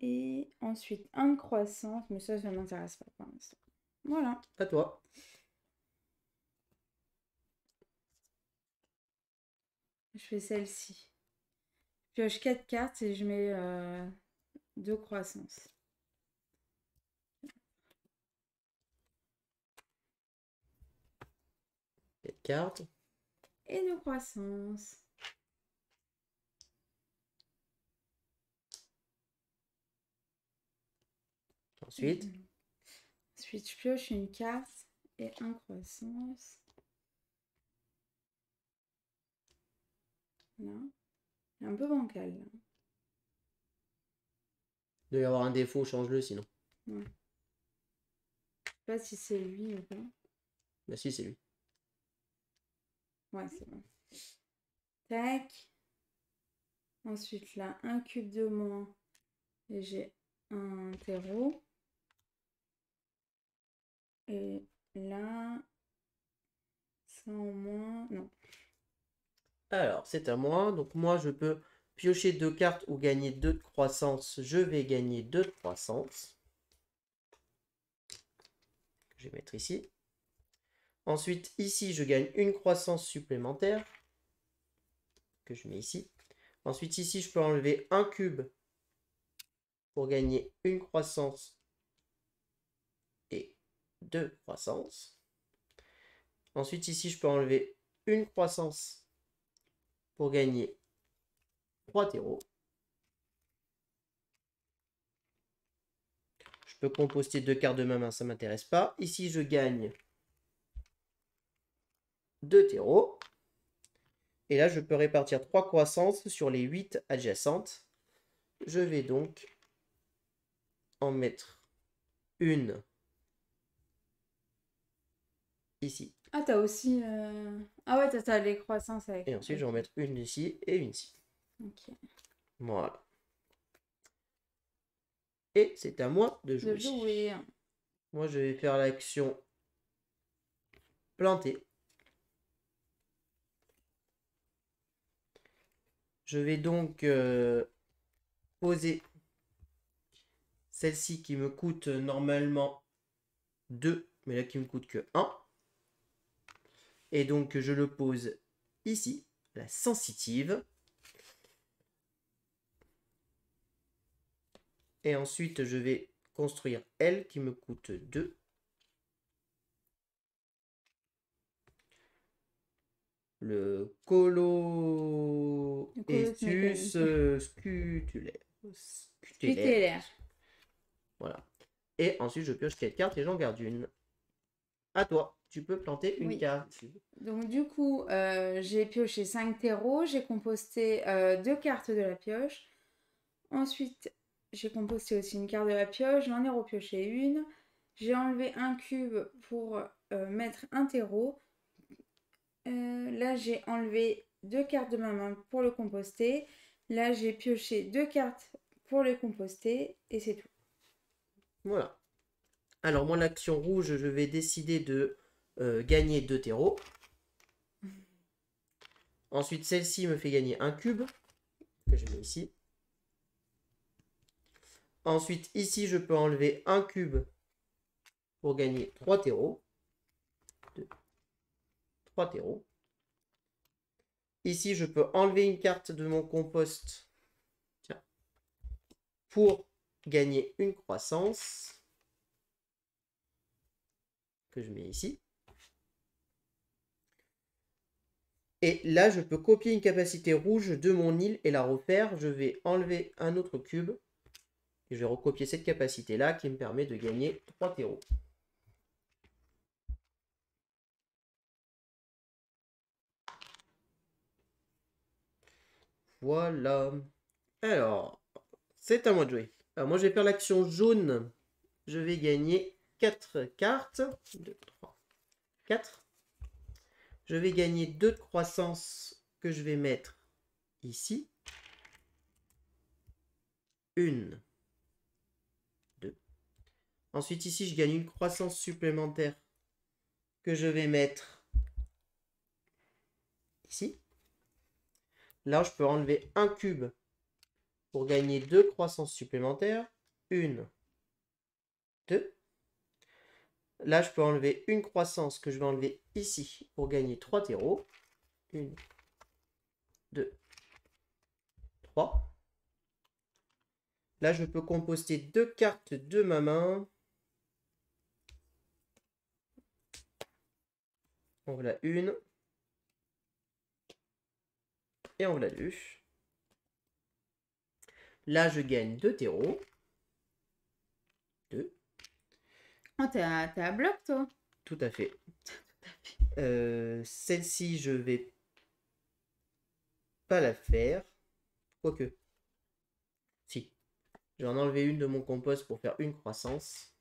Et ensuite, un de croissance, mais ça ne m'intéresse pas pour l'instant. Voilà. À toi. Je fais celle-ci. Je pioche 4 cartes et je mets 2 croissances. Cette carte. Et 2 croissances. Ensuite. Ensuite, je pioche une carte et un croissance. Là. Un peu bancal, là. Il doit y avoir un défaut, change-le sinon. Ouais. Je sais pas si c'est lui ou pas. Bah si, c'est lui. Ouais, c'est bon. Tac. Ensuite, là, un cube de moins. Et j'ai un terreau. Et là, ça en moins. Non. Alors, c'est à moi. Donc moi, je peux piocher 2 cartes ou gagner 2 de croissance. Je vais gagner 2 de croissance. Je vais mettre ici. Ensuite, ici, je gagne une croissance supplémentaire. Que je mets ici. Ensuite, ici, je peux enlever un cube pour gagner une croissance et 2 croissances. Ensuite, ici, je peux enlever une croissance pour gagner 3 terreaux. Je peux composter 2 cartes de ma main, ça ne m'intéresse pas. Ici, je gagne 2 terreaux. Et là, je peux répartir 3 croissances sur les 8 adjacentes. Je vais donc en mettre une ici. Ah, t'as aussi. Ah ouais, t'as les croissances avec. Et ensuite, je vais en mettre une ici et une ici. Ok. Voilà. Et c'est à moi de jouer. De jouer. Moi, je vais faire l'action planter. Je vais donc poser celle-ci qui me coûte normalement 2, mais là qui me coûte que 1. Et donc, je le pose ici, la sensitive. Et ensuite, je vais construire elle qui me coûte 2. Le Coloesus scutulaire. Scutellaire. Voilà. Et ensuite, je pioche 4 cartes et j'en garde une. À toi, tu peux planter une carte. Donc du coup, j'ai pioché 5 terreaux, j'ai composté 2 cartes de la pioche. Ensuite, j'ai composté aussi une carte de la pioche, j'en ai repioché une. J'ai enlevé un cube pour mettre un terreau. Là, j'ai enlevé 2 cartes de ma main pour le composter. Là, j'ai pioché 2 cartes pour le composter et c'est tout. Voilà. Alors moi, l'action rouge, je vais décider de gagner 2 terreaux. Ensuite, celle-ci me fait gagner un cube, que je mets ici. Ensuite, ici, je peux enlever un cube pour gagner 3 terreaux. 2, 3 terreaux. Ici, je peux enlever une carte de mon compost. Tiens. Pour gagner une croissance. Que je mets ici. Et là, je peux copier une capacité rouge de mon île et la refaire. Je vais enlever un autre cube. Et je vais recopier cette capacité-là qui me permet de gagner 3 terreaux. Voilà. Alors, c'est à moi de jouer. Alors, moi, je vais faire l'action jaune. Je vais gagner 4 cartes. 2, 3, 4. Je vais gagner 2 de croissance que je vais mettre ici. 1, 2. Ensuite, ici, je gagne une croissance supplémentaire que je vais mettre ici. Là, je peux enlever un cube pour gagner 2 croissances supplémentaires. 1, 2. Là, je peux enlever une croissance que je vais enlever ici pour gagner 3 terreaux. 1, 2, 3. Là, je peux composter 2 cartes de ma main. En voilà une. Et en voilà deux. Là, je gagne 2 terreaux. 2. Oh, t'es à bloc, toi. Tout à fait. Celle-ci, je vais pas la faire. Quoique. Si. Je vais en enlever une de mon compost pour faire une croissance.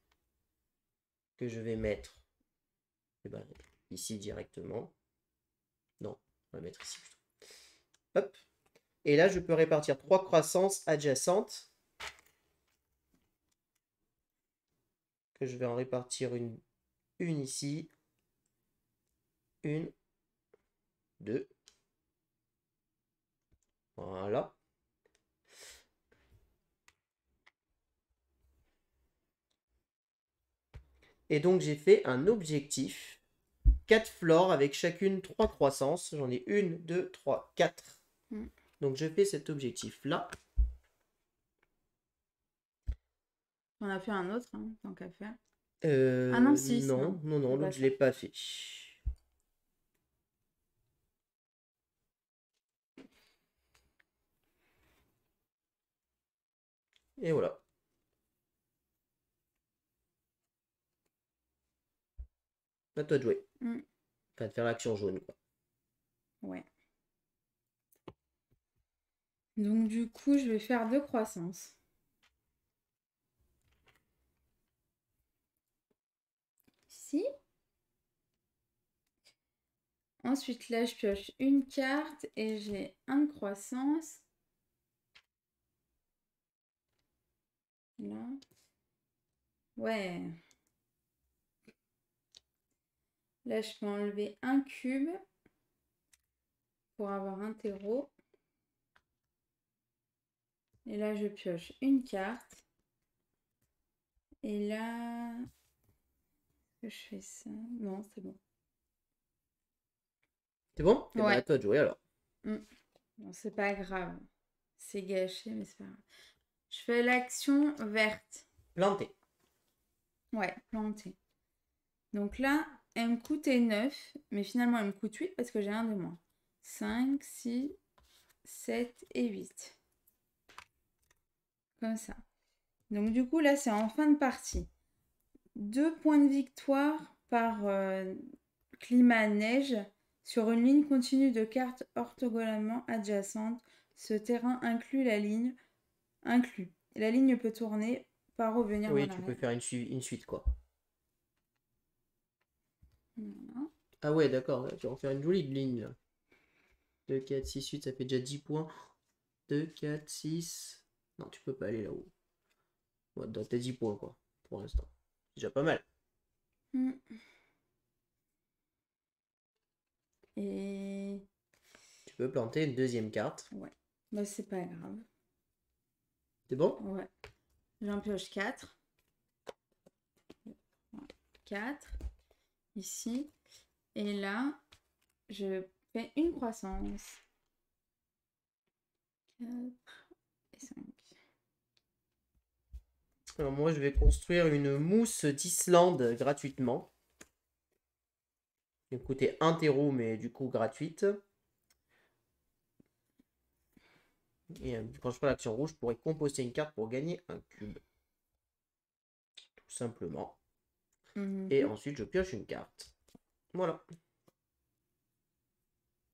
Que je vais mettre ici directement. Non, on va mettre ici plutôt. Hop. Et là, je peux répartir 3 croissances adjacentes. Que je vais en répartir une ici. 1, 2. Voilà. Et donc, j'ai fait un objectif. 4 flores avec chacune 3 croissances. J'en ai 1, 2, 3, 4. Donc, je fais cet objectif-là. On a fait un autre, hein, tant qu'à faire. Ah non, 6. Non, l'autre, je ne l'ai pas fait. Et voilà. À toi de jouer. Enfin, de faire l'action jaune, quoi. Ouais. Donc, du coup, je vais faire 2 croissances. Ici. Ensuite, là, je pioche une carte et j'ai 1 de croissance. Là. Ouais. Là, je peux enlever un cube pour avoir un terreau. Et là, je pioche une carte. Et là... je fais ça. Non, c'est bon. C'est bon? Et Ouais. à toi de jouer alors. Bon, c'est pas grave. C'est gâché, mais c'est pas grave. Je fais l'action verte. Planter. Ouais, planter. Donc là, elle me coûtait 9, mais finalement, elle me coûte 8 parce que j'ai un de moins. 5, 6, 7 et 8. Comme ça. Donc du coup, là, c'est en fin de partie. 2 points de victoire par climat neige sur une ligne continue de cartes orthogonalement adjacentes. Ce terrain inclut la ligne. La ligne peut tourner, pas revenir en Oui, arrière. tu peux faire une suite, quoi. Voilà. Ah ouais, d'accord. Tu vas en faire une jolie ligne, là. 2, 4, 6, 8, ça fait déjà 10 points. 2, 4, 6... Non, tu peux pas aller là-haut. Ouais, t'as 10 points, quoi, pour l'instant. C'est déjà pas mal. Et... tu peux planter une deuxième carte. ouais. Bah, c'est pas grave. C'est bon? Ouais. J'en pioche 4. 4. Ici. Et là, je fais une croissance. 4 et 5. Alors moi, je vais construire une mousse d'Islande gratuitement. Elle coûtait 1 terreau, mais du coup gratuite. Et quand je ferai l'action rouge, je pourrai composter une carte pour gagner un cube. Tout simplement. Et ensuite, je pioche une carte. Voilà.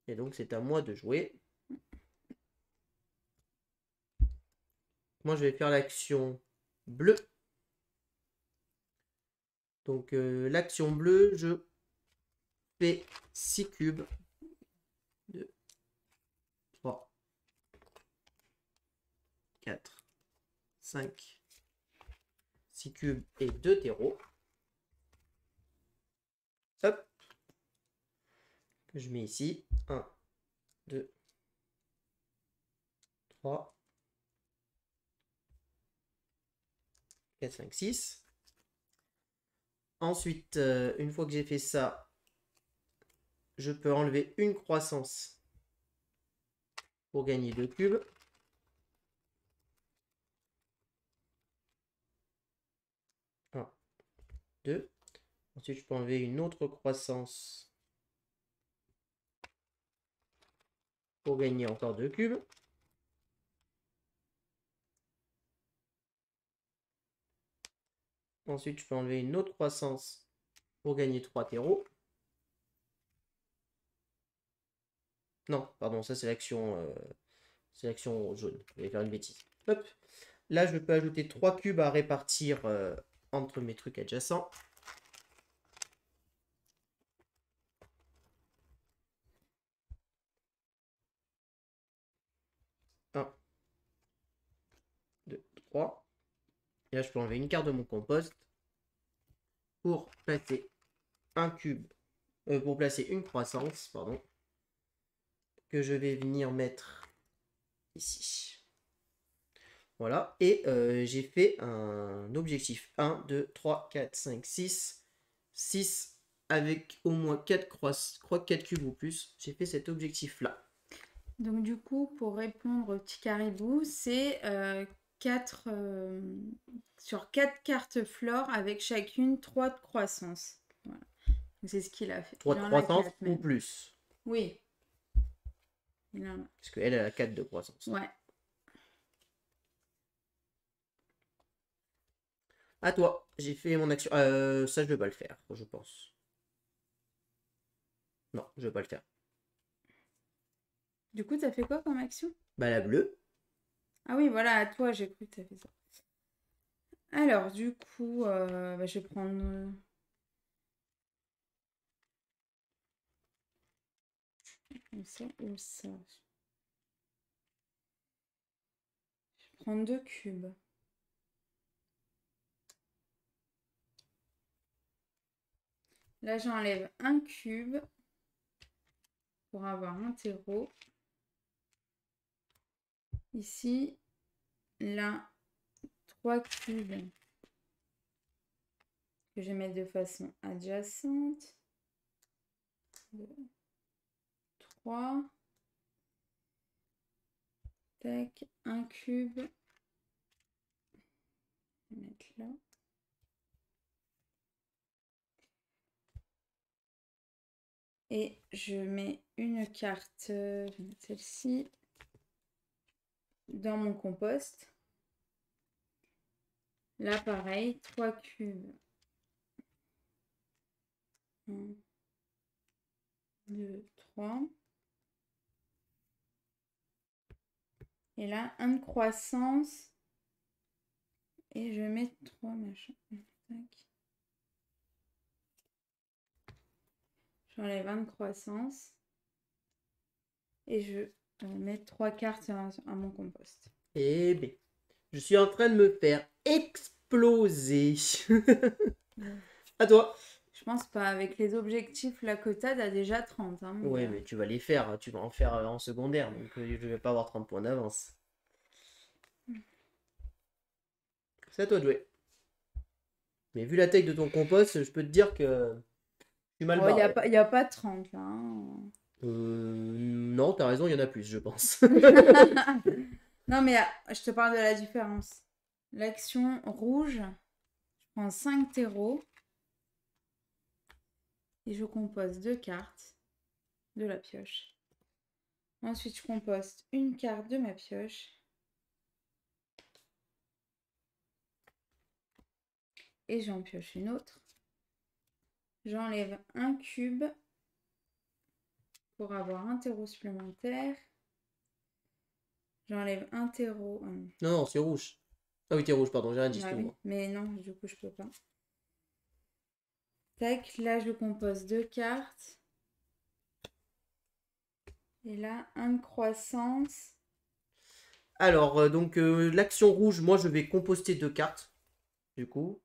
Et donc, c'est à moi de jouer. Moi, je vais faire l'action bleue. Donc, l'action bleue, je fais 6 cubes. 2, 3, 4, 5, 6 cubes et 2 terreaux. Hop. Que je mets ici. 1, 2, 3, 4, 5, 6. Ensuite, une fois que j'ai fait ça, je peux enlever une croissance pour gagner 2 cubes. Un, 2. Ensuite, je peux enlever une autre croissance pour gagner encore 2 cubes. Ensuite, je peux enlever une autre croissance pour gagner 3 terreaux. Non, pardon, ça c'est l'action jaune. Je vais faire une bêtise. Hop. Là, je peux ajouter 3 cubes à répartir entre mes trucs adjacents. Un, 2, 3. Et là, je peux enlever une carte de mon compost pour placer un cube, pour placer une croissance, pardon, que je vais venir mettre ici. Voilà, et j'ai fait un objectif 1, 2, 3, 4, 5, 6, 6 avec au moins 4 cubes ou plus. J'ai fait cet objectif-là. Donc du coup, pour répondre au petit caribou, c'est sur 4 cartes flore avec chacune 3 de croissance. Voilà. C'est ce qu'il a fait. 3 de croissance ou plus. Oui. Parce qu'elle a 4 de croissance. Ouais. À toi, j'ai fait mon action. Ça, je vais pas le faire, je pense. Non, je vais pas le faire. Du coup, t'as fait quoi comme action? Bah, la bleue. Ah oui, voilà, à toi, j'ai cru que t'as fait ça. Alors, du coup, je vais prendre... ça ou ça. Je vais prendre 2 cubes. Là, j'enlève un cube pour avoir un terreau. Ici, là, 3 cubes que je vais mettre de façon adjacente. 2, 3. Tac, un cube. Je vais mettre là. Et je mets une carte, je vais mettre celle-ci, dans mon compost. Là, pareil, 3 cubes. 1, 2, 3. Et là, un de croissance. Et je mets 3 machins. Tac. J'enlève un de croissance. Et je mets 3 cartes à mon compost. Eh bien, je suis en train de me faire exploser. À toi. Je pense pas. Avec les objectifs, là que t'as déjà 30. Hein, Ouais, mais tu vas les faire. Tu vas en faire en secondaire. Donc, je vais pas avoir 30 points d'avance. C'est à toi de jouer. Mais vu la taille de ton compost, je peux te dire que je suis mal barré. Il n'y a pas 30 là. Hein. Non, t'as raison, il y en a plus, je pense. Non, mais je te parle de la différence. L'action rouge, je prends 5 terreaux et je compose 2 cartes de la pioche. Ensuite, je composte une carte de ma pioche. Et j'en pioche une autre. J'enlève un cube pour avoir un terreau supplémentaire. J'enlève un terreau. Non, c'est rouge. Ah oui, t'es rouge, pardon, j'ai rien dit, Bah excuse-moi. oui, mais non, du coup, je peux pas. Tac, là, je compose 2 cartes. Et là, un de croissance. Alors, donc, l'action rouge, moi, je vais composter 2 cartes. Du coup.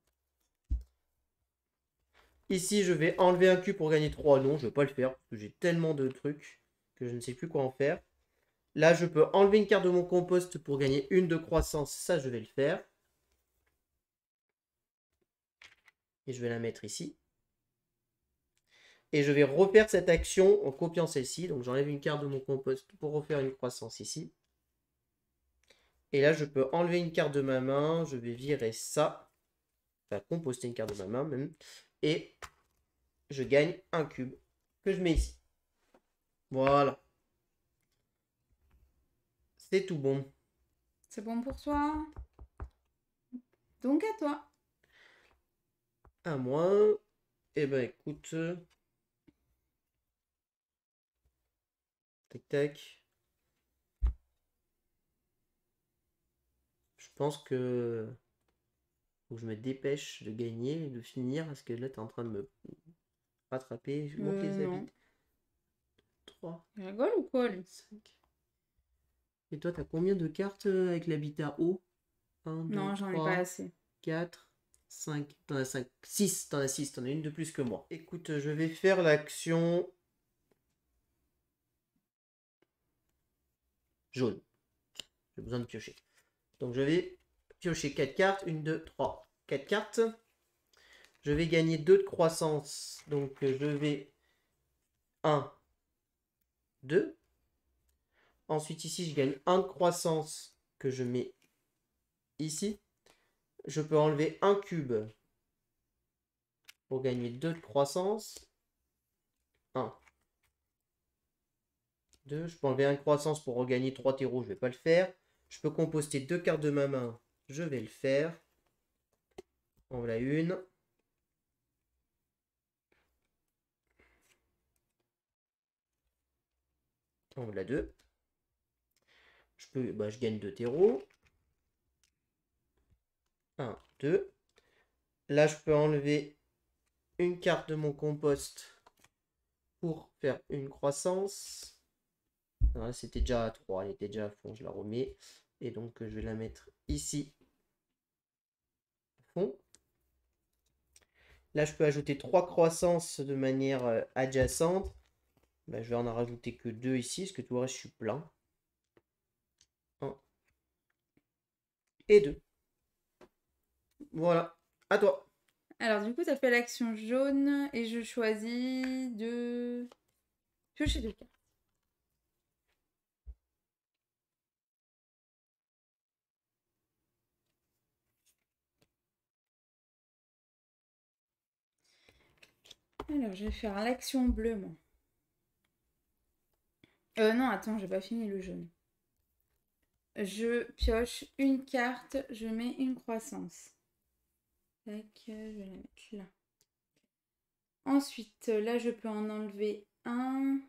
Ici, je vais enlever un cube pour gagner 3. Non, je vais pas le faire. Parce que j'ai tellement de trucs que je ne sais plus quoi en faire. Là, je peux enlever une carte de mon compost pour gagner une de croissance. Ça, je vais le faire. Et je vais la mettre ici. Et je vais refaire cette action en copiant celle-ci. Donc, j'enlève une carte de mon compost pour refaire une croissance ici. Et là, je peux enlever une carte de ma main. Je vais virer ça. Enfin, composter une carte de ma main même. Et je gagne un cube que je mets ici. Voilà. C'est tout bon. C'est bon pour toi? Donc à toi. À moi. Eh ben, écoute. Tac, tac. Je pense que faut que je me dépêche de gagner et de finir parce que là, tu es en train de me rattraper. Je manque les Non. habits. 3, Il rigole ou quoi, lui? 5. Et toi, t'as combien de cartes avec l'habitat haut? 1, 2, Non, j'en ai pas 3, assez. 4, 5. T'en as 5. 6. T'en as 6. T'en as une de plus que moi. Écoute, je vais faire l'action jaune. J'ai besoin de piocher. Donc, je vais piocher 4 cartes. 1, 2, 3. 4 cartes. Je vais gagner 2 de croissance. Donc, je vais 1, 2. Ensuite, ici, je gagne 1 de croissance que je mets ici. Je peux enlever un cube pour gagner 2 de croissance. 1, 2. Je peux enlever 1 de croissance pour regagner 3 terreaux. Je ne vais pas le faire. Je peux composter 2 cartes de ma main. Je vais le faire. En voilà une. En voilà deux. Je gagne 2 terreaux. 1, 2. Là, je peux enlever une carte de mon compost pour faire une croissance. Là, c'était déjà à 3. Elle était déjà à fond. Je la remets. Et donc, je vais la mettre ici. À fond. Là, je peux ajouter 3 croissances de manière adjacente. Je vais en rajouter que 2 ici, parce que tout le reste, je suis plein. 1 et 2. Voilà, à toi. Alors, du coup, tu as fait l'action jaune et je choisis de piocher 2 cartes. Alors, je vais faire l'action bleue, moi. Non, attends, j'ai pas fini le jaune. Je pioche une carte, je mets une croissance. Tac, je vais la mettre là. Ensuite, là, je peux en enlever un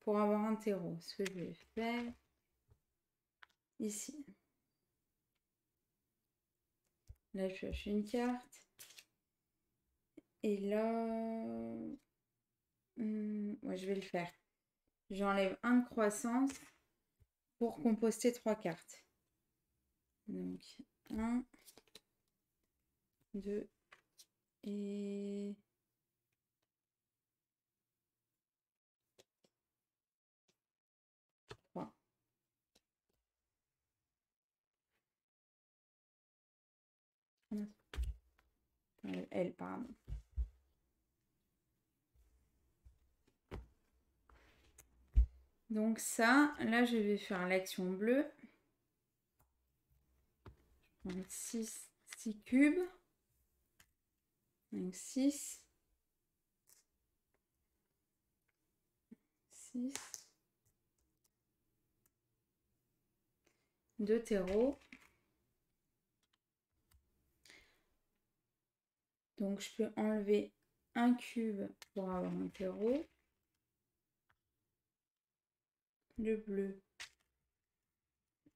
pour avoir un terreau. Ce que je vais faire ici. Là, je pioche une carte. Et là, ouais, je vais le faire. J'enlève un de croissance pour composter 3 cartes. Donc, 1, 2 et 3. Elle, pardon. Donc ça, là, je vais faire l'action bleue. Je prends 6 cubes. Donc 6. 6. 2 terreaux. Donc je peux enlever un cube pour avoir un terreau. Le bleu.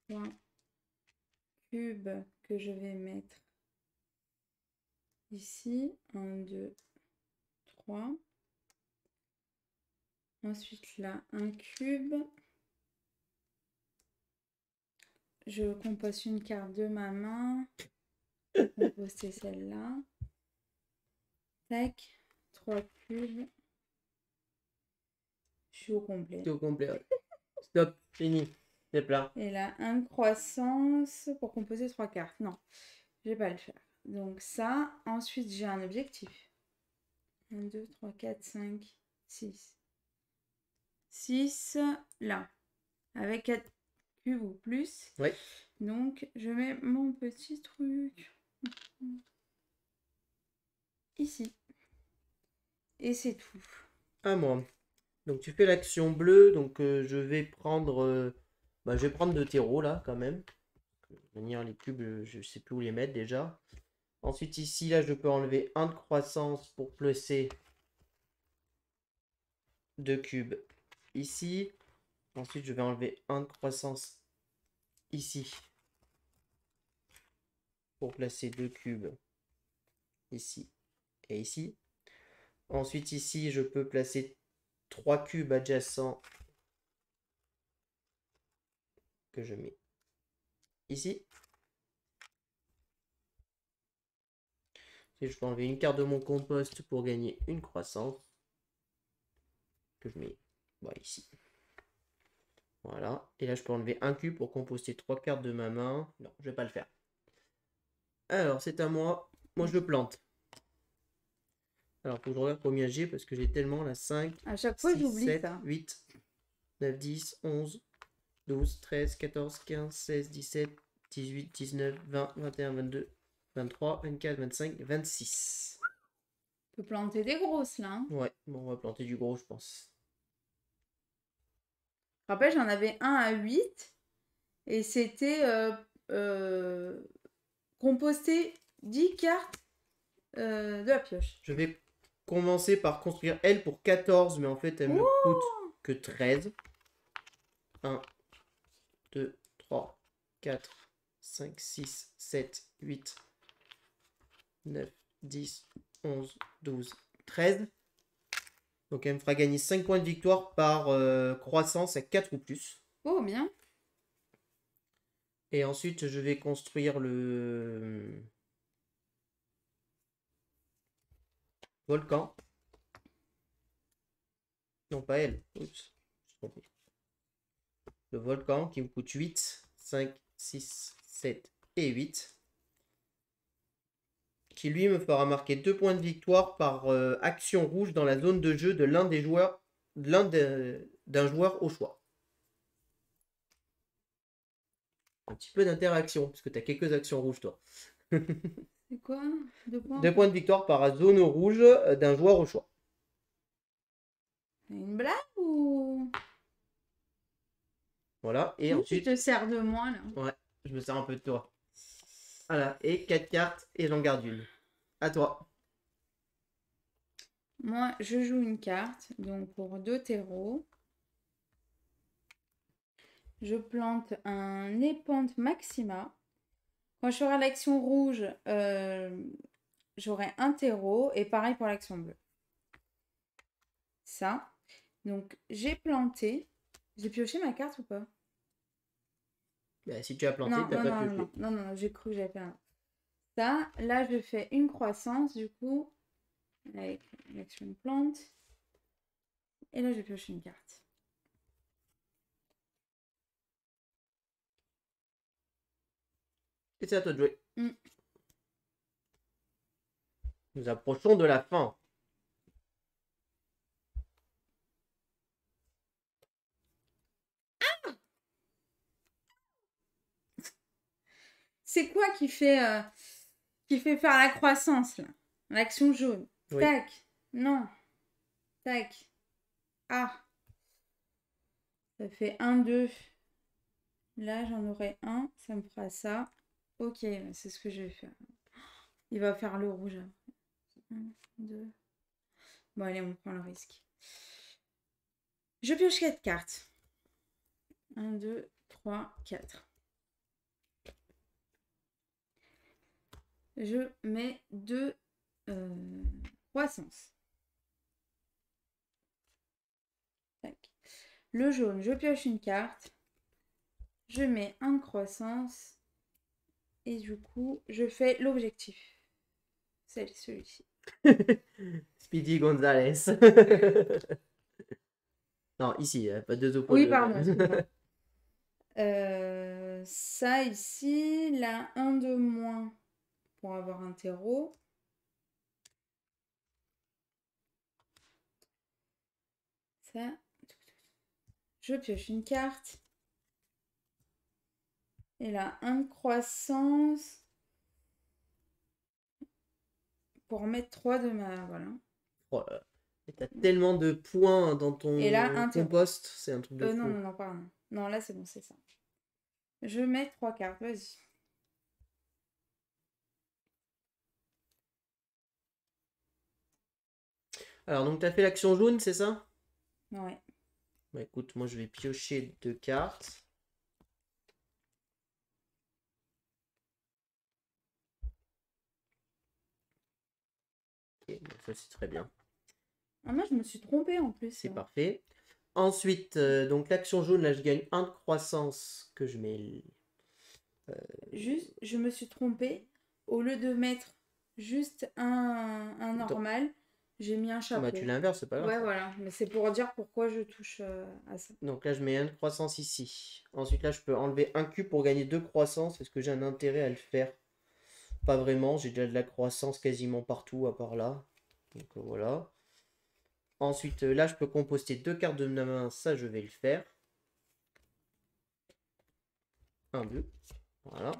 3 cubes que je vais mettre ici. 1, 2, 3. Ensuite là, un cube. Je composte une carte de ma main. Je vais composter celle-là. Tac. 3 cubes. Je suis au complet. C'est au complet. Ouais. Stop, fini. C'est plat. Et là, 1 de croissance pour composer 3 cartes. Non, je vais pas le faire. Donc ça, ensuite j'ai un objectif. 1, 2, 3, 4, 5, 6. 6 là. Avec 4 cubes ou plus. Oui. Donc je mets mon petit truc ici. Et c'est tout. À moi. Donc tu fais l'action bleue, donc je vais prendre de terreau là quand même. Venir les cubes, je sais plus où les mettre déjà. Ensuite ici là je peux enlever 1 de croissance pour placer 2 cubes ici. Ensuite je vais enlever 1 de croissance ici pour placer 2 cubes ici et ici. Ensuite ici je peux placer 3 cubes adjacents que je mets ici. Et je peux enlever une carte de mon compost pour gagner une croissance que je mets ici. Voilà. Et là, je peux enlever un cube pour composter 3 cartes de ma main. Non, je vais pas le faire. Alors, c'est à moi. Moi, je le plante. Alors, faut que je regarde combien j'ai parce que j'ai tellement la 5, À chaque fois, 6, j'oublie 7, ça. 8, 9, 10, 11, 12, 13, 14, 15, 16, 17, 18, 19, 20, 21, 22, 23, 24, 25, 26. On peut planter des grosses là. Hein. Ouais, bon, on va planter du gros, je pense. Je rappelle, j'en avais un à 8 et c'était composter 10 cartes de la pioche. Je vais commencer par construire elle pour 14, mais en fait, elle me coûte que 13. 1, 2, 3, 4, 5, 6, 7, 8, 9, 10, 11, 12, 13. Donc elle me fera gagner 5 points de victoire par croissance à 4 ou plus. Oh, bien. Et ensuite, je vais construire le volcan. Non, pas elle. Oups. Le volcan qui me coûte 8, 5, 6, 7 et 8. Qui lui me fera marquer 2 points de victoire par action rouge dans la zone de jeu de l'un des joueurs, d'un joueur au choix. Un petit peu d'interaction, parce que tu as quelques actions rouges, toi. C'est quoi? 2 points? 2 points de victoire par zone rouge d'un joueur au choix. Une blague ou... Voilà, et Ou ensuite... tu te sers de moi là? Ouais, je me sers un peu de toi. Voilà, et 4 cartes, et j'en garde une. À toi. Moi, je joue une carte, donc pour 2 terreaux. Je plante un Épante Maxima. Quand je ferai l'action rouge, j'aurai un terreau, et pareil pour l'action bleue. Ça. Donc, j'ai planté. J'ai pioché ma carte ou pas? Bah, si tu as planté, Non, t'as non, pas non, pioché. non, non, non, j'ai cru que j'avais fait un... Ça, là, je fais une croissance, du coup, avec l'action plante. Et là, je pioche une carte. Et c'est à toi de jouer. Mm. Nous approchons de la fin. C'est quoi qui fait faire la croissance, là? L'action jaune. Oui. Tac. Non. Tac. Ah. Ça fait 1, 2. Là, j'en aurai un. Ça me fera ça. Ok, c'est ce que je vais faire. Il va faire le rouge. 1, 2. Bon, allez, on prend le risque. Je pioche 4 cartes. 1, 2, 3, 4. Je mets 2 croissances. Tac. Le jaune, je pioche une carte. Je mets un croissance. Et du coup, je fais l'objectif. C'est celui-ci. Speedy Gonzalez. Non, ici, pas deux opposés. Oui, pardon, excuse-moi. Ça ici, là, un de moins pour avoir un terreau. Ça, je pioche une carte. Et là, un de croissance pour mettre 3 de ma... Voilà. Oh là là. Et t'as tellement de points dans ton Et là, un terreau. compost, c'est un truc de fou. Non, non, non, pardon. Non, là, c'est bon, c'est ça. Je mets 3 cartes, vas-y. Alors, donc, t'as fait l'action jaune, c'est ça? Ouais. Bah écoute, moi je vais piocher 2 cartes. Ok, donc ça c'est très bien. Ah, moi, je me suis trompée en plus. C'est parfait. Ensuite, donc l'action jaune, là je gagne 1 de croissance que je mets. Juste, je me suis trompée. Au lieu de mettre juste un normal, j'ai mis un chapeau. Bah tu l'inverses, c'est pas grave. Ouais, voilà. Mais c'est pour dire pourquoi je touche à ça. Donc là je mets 1 de croissance ici. Ensuite là je peux enlever un cube pour gagner 2 croissances. Est-ce que j'ai un intérêt à le faire? Pas vraiment, j'ai déjà de la croissance quasiment partout à part là. Donc voilà. Ensuite là je peux composter 2 cartes de ma main, ça je vais le faire. 1, 2. Voilà.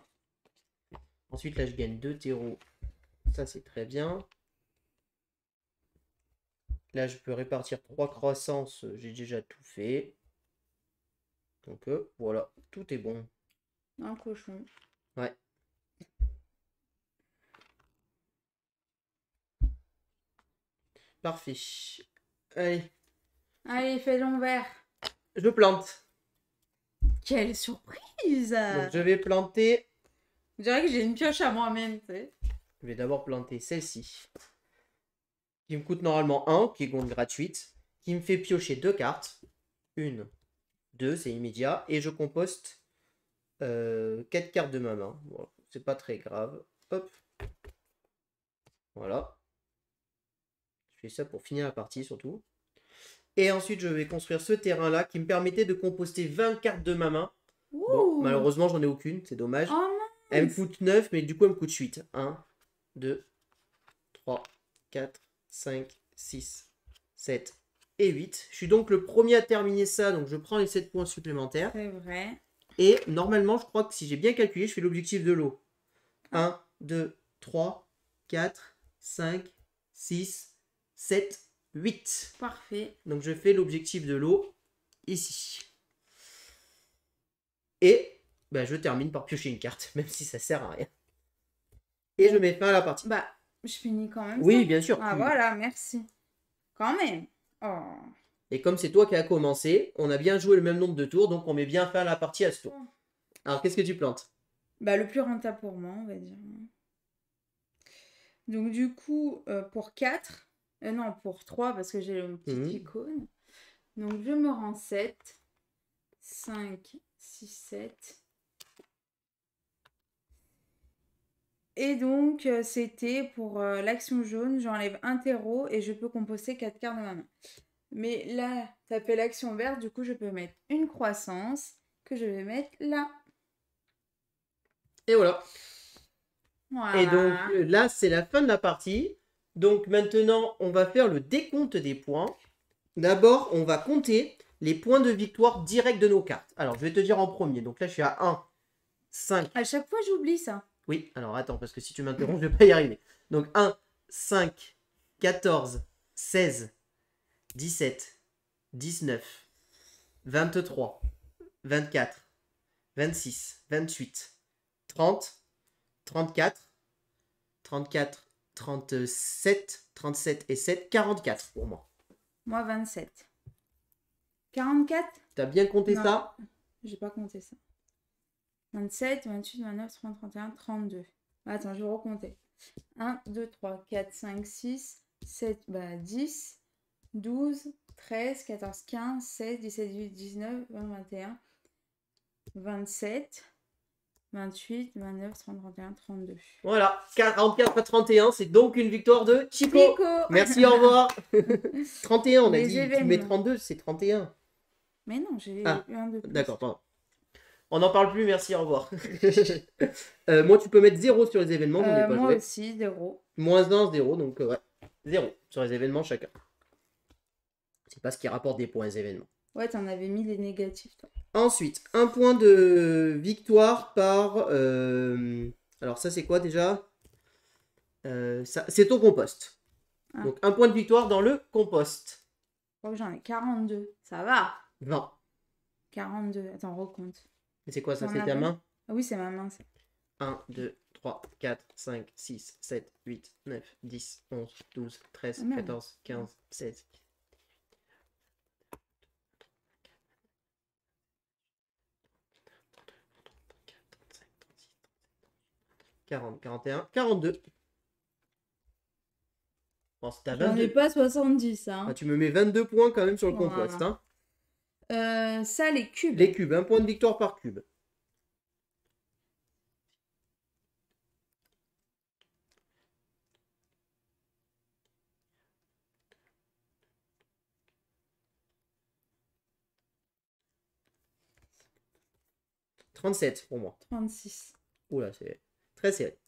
Ensuite, là, je gagne 2 terreaux. Ça, c'est très bien. Là, je peux répartir 3 croissances. J'ai déjà tout fait. Donc, voilà. Tout est bon. Un cochon. Ouais. Parfait. Allez. Allez, fais l'envers. Je plante. Quelle surprise! Donc, je vais planter. Je dirais que j'ai une pioche à moi-même, tu sais. Je vais d'abord planter celle-ci. Qui me coûte normalement 1, qui est compte gratuite. Qui me fait piocher 2 cartes. 1, 2, c'est immédiat. Et je composte 4 cartes de ma main. Voilà. C'est pas très grave. Hop. Voilà. Je fais ça pour finir la partie surtout. Et ensuite, je vais construire ce terrain-là qui me permettait de composter 20 cartes de ma main. Bon, malheureusement, j'en ai aucune, c'est dommage. Oh non. Elle me coûte 9, mais du coup, elle me coûte 8. 1, 2, 3, 4, 5, 6, 7 et 8. Je suis donc le premier à terminer ça, donc je prends les 7 points supplémentaires. C'est vrai. Et normalement, je crois que si j'ai bien calculé, je fais l'objectif de l'eau. 1, 2, 3, 4, 5, 6, 7, 8. Parfait. Donc je fais l'objectif de l'eau ici. Et bah, je termine par piocher une carte, même si ça sert à rien. Et je mets fin à la partie. Bah, je finis quand même. Oui, ça. bien sûr. Ah voilà, merci. Quand même. Oh. Et comme c'est toi qui as commencé, on a bien joué le même nombre de tours, donc on met bien fin à la partie à ce tour. Alors qu'est-ce que tu plantes? Bah, le plus rentable pour moi, on va dire. Donc du coup, pour 4, non, pour 3, parce que j'ai une petite icône. Donc je me rends 7, 5, 6, 7. Et donc, c'était pour l'action jaune, j'enlève un terreau et je peux composter 4 cartes de ma main. Mais là, taper l'action verte, du coup, je peux mettre une croissance que je vais mettre là. Et voilà. Voilà. Et donc là, c'est la fin de la partie. Donc maintenant, on va faire le décompte des points. D'abord, on va compter les points de victoire directs de nos cartes. Alors, je vais te dire en premier. Donc là, je suis à 1, 5. À chaque fois, j'oublie ça. Oui, alors attends, parce que si tu m'interromps, je vais pas y arriver. Donc 1, 5, 14, 16, 17, 19, 23, 24, 26, 28, 30, 34, 34, 37, 37 et 7, 44 pour moi. Moi, 27. 44? T'as bien compté Non. ça? J'ai pas compté ça. 27, 28, 29, 30, 31, 32. Attends, je vais recompter. 1, 2, 3, 4, 5, 6, 7, 10, 12, 13, 14, 15, 16, 17, 18, 19, 20, 21, 27, 28, 29, 30, 31, 32. Voilà, 44 à 31, c'est donc une victoire de Chico. Chico. Merci, au revoir. 31, on a Les dit, tu événements. mets 32, c'est 31. Mais non, j'ai Ah, eu un de plus. d'accord, pardon. On n'en parle plus, merci, au revoir. Moi, tu peux mettre 0 sur les événements, j'en ai pas Moi joué. aussi, 0. Moins 1, 0, donc ouais. 0 sur les événements chacun. C'est pas ce qui rapporte des points, les événements. Ouais, t'en avais mis les négatifs, toi. Ensuite, un point de victoire par... Alors ça, c'est quoi déjà? C'est ton compost. Ah. Donc, un point de victoire dans le compost. Je crois que j'en ai 42. Ça va. 20. 42. Attends, recompte. Et c'est quoi ça? T'en C'est as ta pas main? Ah oui, c'est ma main, ça. 1, 2, 3, 4, 5, 6, 7, 8, 9, 10, 11, 12, 13, Ah, merde. 14, 15, 16. 40, 41, 42. Bon, c'est à J'en ai 22. pas 70, hein. Ah, tu me mets 22 points quand même sur le Voilà. compost. Hein. Ça, les cubes. Les cubes, un point de victoire par cube. « 37 pour moi. 36. Oula, c'est très serré.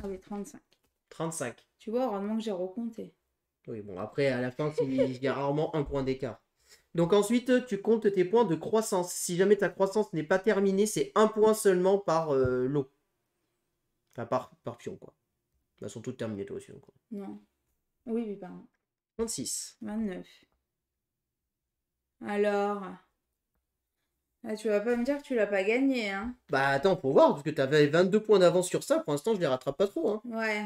Ah oui, 35. 35. Tu vois, heureusement que j'ai recompté. Oui, bon, après, à la fin, il y a rarement un point d'écart. Donc ensuite, tu comptes tes points de croissance. Si jamais ta croissance n'est pas terminée, c'est un point seulement par lot. Enfin, par pion, quoi. Elles sont toutes terminées, toi aussi. Quoi. Non. Oui, oui, pardon. 36. 29. Alors. Ah, tu vas pas me dire que tu l'as pas gagné, hein. Bah attends, faut voir, parce que tu avais 22 points d'avance sur ça. Pour l'instant, je les rattrape pas trop. Hein. Ouais.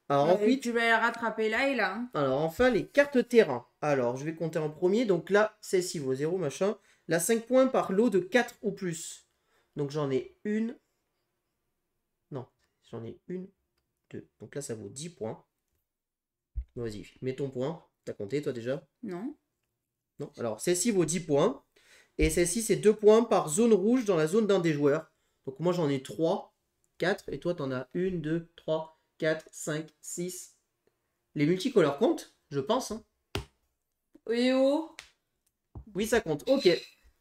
Alors ensuite, Tu vas les rattraper là et là. Hein. alors enfin, les cartes terrain. Alors, je vais compter en premier. Donc là, celle-ci vaut 0, machin. Là, 5 points par lot de 4 ou plus. Donc j'en ai une. Non, j'en ai une, 2. Donc là, ça vaut 10 points. Vas-y, mets ton point. T'as compté, toi, déjà? Non. Non. Alors, celle-ci vaut 10 points. Et celle-ci, c'est 2 points par zone rouge dans la zone d'un des joueurs. Donc moi, j'en ai 3, 4. Et toi, t'en as 1, 2, 3, 4, 5, 6. Les multicolores comptent, je pense. Hein. Oui, oh. Oui, ça compte. Ok.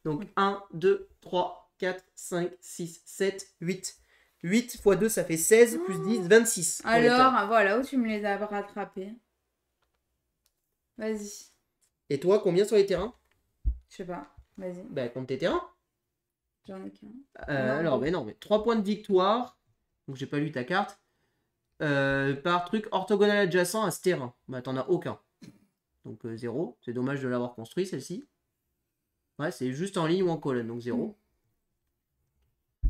Donc 1, 2, 3, 4, 5, 6, 7, 8. 8 x 2, ça fait 16, plus 10, 26. Alors, voilà où tu me les as rattrapés. Vas-y. Et toi, combien sur les terrains? Je sais pas. Vas-y. Bah, compte tes terrains. J'en ai qu'un. Alors, mais non, mais 3 points de victoire. Donc, j'ai pas lu ta carte. Par truc orthogonal adjacent à ce terrain. Bah, t'en as aucun. Donc, 0. C'est dommage de l'avoir construit, celle-ci. Ouais, c'est juste en ligne ou en colonne, donc 0.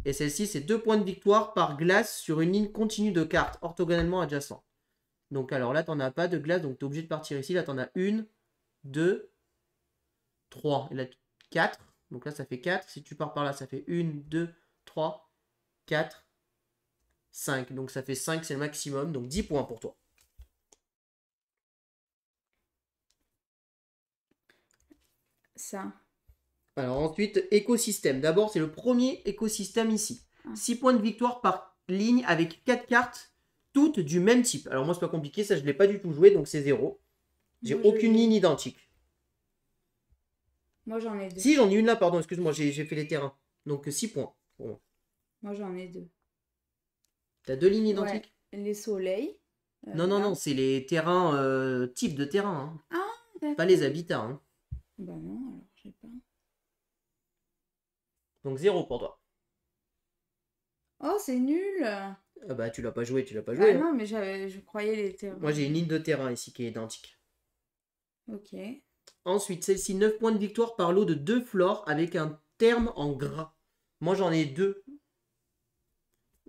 Et celle-ci, c'est 2 points de victoire par glace sur une ligne continue de cartes orthogonalement adjacent. Donc, alors là, t'en as pas de glace, donc t'es obligé de partir ici. Là, t'en as 1, 2, 3. Et là, 4. Donc là, ça fait 4. Si tu pars par là, ça fait 1, 2, 3, 4, 5. Donc ça fait 5, c'est le maximum. Donc 10 points pour toi. Ça. Alors ensuite, écosystème. D'abord, c'est le premier écosystème ici. 6 points de victoire par ligne avec 4 cartes, toutes du même type. Alors moi, c'est pas compliqué, ça je ne l'ai pas du tout joué, donc c'est 0. J'ai aucune ligne identique. Moi, j'en ai 2. Si, j'en ai une là, pardon, excuse-moi, j'ai fait les terrains. Donc 6 points pour moi. Moi, j'en ai 2. T'as 2 lignes identiques? Ouais. Les soleils. Non, non, non, c'est les terrains, type de terrain. Hein. Ah, d'accord. Pas les habitats. Hein. Bah non, alors, je sais pas. Donc 0 pour toi. Oh, c'est nul. Ah bah tu l'as pas joué, tu l'as pas joué. Ah hein. non, mais je croyais les terrains. Moi j'ai une ligne de terrain ici qui est identique. Ok. Ensuite, celle-ci, 9 points de victoire par lot de 2 flores avec un terme en gras. Moi j'en ai 2.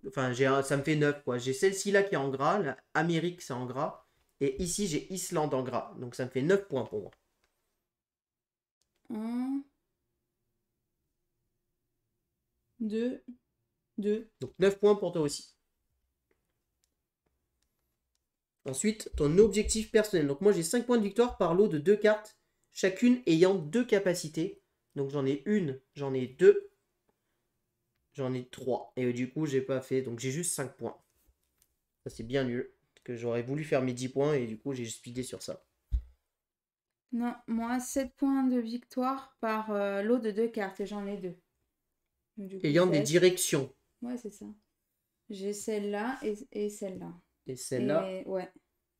Enfin, ça me fait 9 quoi. J'ai celle-ci là qui est en gras, la Amérique c'est en gras. Et ici j'ai Islande en gras. Donc ça me fait 9 points pour moi. 1, 2, 2. Donc 9 points pour toi aussi. Ensuite, ton objectif personnel. Donc moi j'ai 5 points de victoire par lot de 2 cartes, chacune ayant 2 capacités. Donc j'en ai une, j'en ai 2, j'en ai 3. Et du coup j'ai pas fait, donc j'ai juste 5 points. Ça c'est bien nul, parce que j'aurais voulu faire mes 10 points et du coup j'ai speedé sur ça. Non, moi, 7 points de victoire par lot de 2 cartes et j'en ai 2. Du coup, Ayant des 7. directions. Ouais, c'est ça. J'ai celle-là et celle-là. Et celle-là. Et ouais.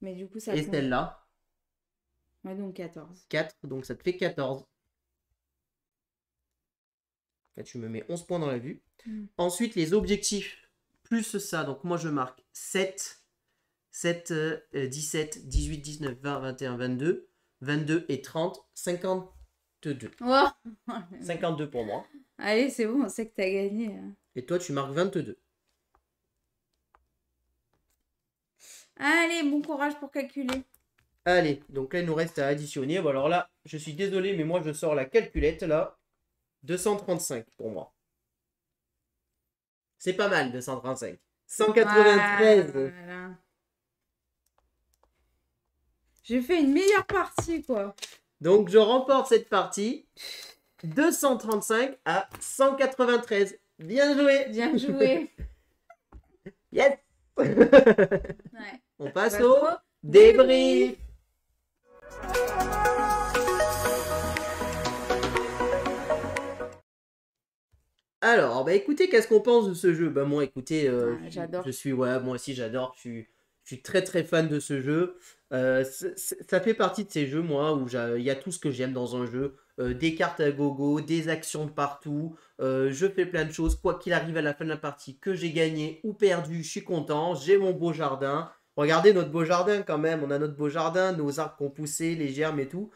Mais du coup, ça Et compte. celle-là. Ouais, donc 14. 4, donc ça te fait 14. Là, tu me mets 11 points dans la vue. Ensuite, les objectifs, plus ça. Donc moi, je marque 7, 17, 18, 19, 20, 21, 22. 22 et 30, 52. Oh 52 pour moi. Allez, c'est bon, on sait que t'as gagné. Hein. Et toi, tu marques 22. Allez, bon courage pour calculer. Allez, donc là, il nous reste à additionner. Bon, alors là, je suis désolé, mais moi, je sors la calculette, là. 235 pour moi. C'est pas mal, 235. 193. Voilà. J'ai fait une meilleure partie, quoi. Donc, je remporte cette partie. 235 à 193. Bien joué. Bien joué. Yes. Ouais. On passe Bah, au trop. débrief. Alors, bah écoutez, qu'est-ce qu'on pense de ce jeu? Bah moi, écoutez, j'adore. ouais, moi aussi j'adore. Je suis très très fan de ce jeu. Ça fait partie de ces jeux, moi, où il y a tout ce que j'aime dans un jeu. Des cartes à gogo, des actions de partout. Je fais plein de choses. Quoi qu'il arrive à la fin de la partie, que j'ai gagné ou perdu, je suis content. J'ai mon beau jardin. Regardez notre beau jardin quand même. On a notre beau jardin, nos arbres qui ont poussé, les germes et tout.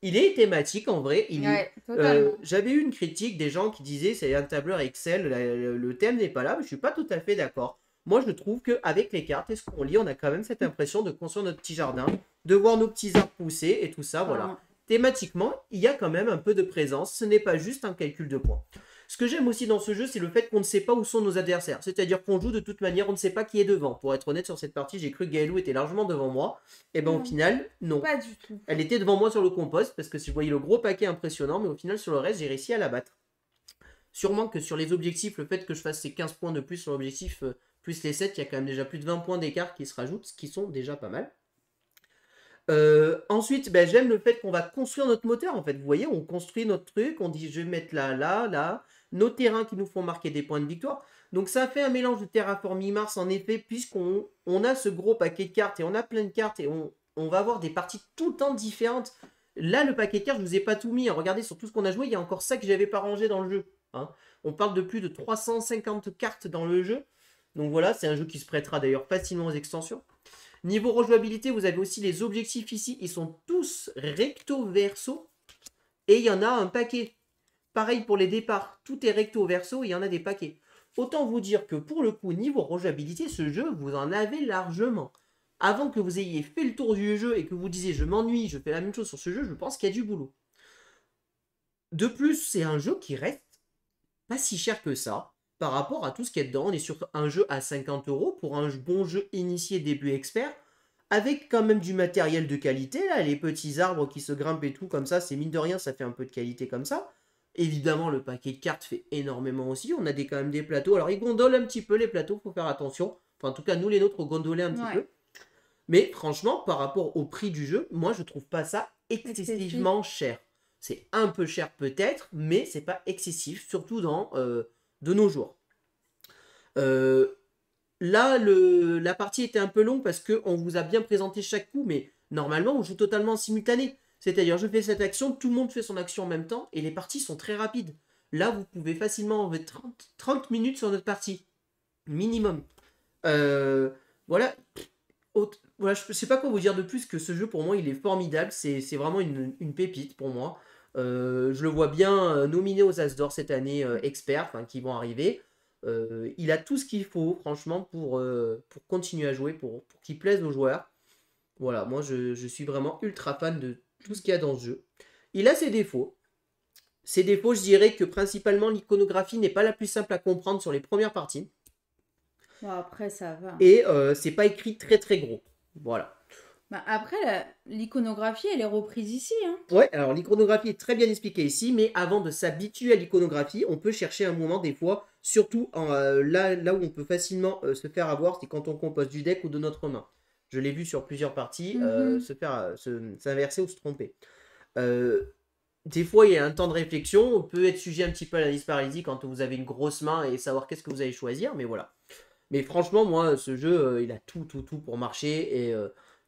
Il est thématique en vrai. Ouais, totalement. J'avais eu une critique des gens qui disaient c'est un tableur Excel, le thème n'est pas là, mais je suis pas tout à fait d'accord. Moi, je trouve qu'avec les cartes et ce qu'on lit, on a quand même cette impression de construire notre petit jardin, de voir nos petits arbres pousser et tout ça, voilà. Thématiquement, il y a quand même un peu de présence, ce n'est pas juste un calcul de points. Ce que j'aime aussi dans ce jeu, c'est le fait qu'on ne sait pas où sont nos adversaires. C'est-à-dire qu'on joue de toute manière, on ne sait pas qui est devant. Pour être honnête, sur cette partie, j'ai cru que Gaëlou était largement devant moi. Et ben au final, non. Pas du tout. Elle était devant moi sur le compost parce que je voyais le gros paquet impressionnant, mais au final, sur le reste, j'ai réussi à la battre. Sûrement que sur les objectifs, le fait que je fasse ces 15 points de plus sur l'objectif, plus les 7, il y a quand même déjà plus de 20 points d'écart qui se rajoutent, ce qui sont déjà pas mal. Ensuite, ben, j'aime le fait qu'on va construire notre moteur. En fait, vous voyez, on construit notre truc, on dit je vais mettre là, là, là, nos terrains qui nous font marquer des points de victoire. Donc ça fait un mélange de Terraforming Mars en effet, puisqu'on a ce gros paquet de cartes et on a plein de cartes et on va avoir des parties tout le temps différentes. Là, le paquet de cartes, je vous ai pas tout mis. Hein. Regardez, sur tout ce qu'on a joué, il y a encore ça que j'avais pas rangé dans le jeu. Hein. On parle de plus de 350 cartes dans le jeu. Donc voilà, c'est un jeu qui se prêtera d'ailleurs facilement aux extensions. Niveau rejouabilité, vous avez aussi les objectifs ici. Ils sont tous recto-verso. Et il y en a un paquet. Pareil pour les départs. Tout est recto-verso et il y en a des paquets. Autant vous dire que pour le coup, niveau rejouabilité, ce jeu, vous en avez largement. Avant que vous ayez fait le tour du jeu et que vous disiez je m'ennuie, je fais la même chose sur ce jeu, je pense qu'il y a du boulot. De plus, c'est un jeu qui reste pas si cher que ça par rapport à tout ce qu'il y a dedans. On est sur un jeu à 50 € pour un bon jeu initié début expert, avec quand même du matériel de qualité, là, les petits arbres qui se grimpent et tout, comme ça, c'est mine de rien, ça fait un peu de qualité comme ça. Évidemment, le paquet de cartes fait énormément aussi, on a quand même des plateaux, alors ils gondolent un petit peu les plateaux, faut faire attention, enfin en tout cas nous les nôtres gondolaient un petit peu, mais franchement, par rapport au prix du jeu, moi je trouve pas ça excessivement cher. C'est un peu cher peut-être, mais c'est pas excessif, surtout dans de nos jours. Là, la partie était un peu longue parce qu'on vous a bien présenté chaque coup, mais normalement, on joue totalement en simultané. C'est-à-dire, je fais cette action, tout le monde fait son action en même temps, et les parties sont très rapides. Là, vous pouvez facilement enlever 30 minutes sur notre partie. Minimum. Voilà. Voilà, je ne sais pas quoi vous dire de plus que ce jeu, pour moi, il est formidable. C'est vraiment une pépite pour moi. Je le vois bien nominé aux As d'Or cette année, experts, qui vont arriver. Il a tout ce qu'il faut, franchement, pour continuer à jouer, pour qu'il plaise aux joueurs. Voilà, moi, je suis vraiment ultra fan de tout ce qu'il y a dans ce jeu. Il a ses défauts. Ses défauts, je dirais que principalement, l'iconographie n'est pas la plus simple à comprendre sur les premières parties. Bon, après, ça va. Et c'est pas écrit très très gros. Voilà. Bah après, l'iconographie, elle est reprise ici. Hein. Ouais, alors l'iconographie est très bien expliquée ici, mais avant de s'habituer à l'iconographie, on peut chercher un moment des fois, surtout là où on peut facilement se faire avoir, c'est quand on compose du deck ou de notre main. Je l'ai vu sur plusieurs parties, s'inverser ou se tromper. Des fois, il y a un temps de réflexion. On peut être sujet un petit peu à la paralysie quand vous avez une grosse main et savoir qu'est-ce que vous allez choisir. Mais voilà. Mais franchement, moi, ce jeu, il a tout pour marcher. Et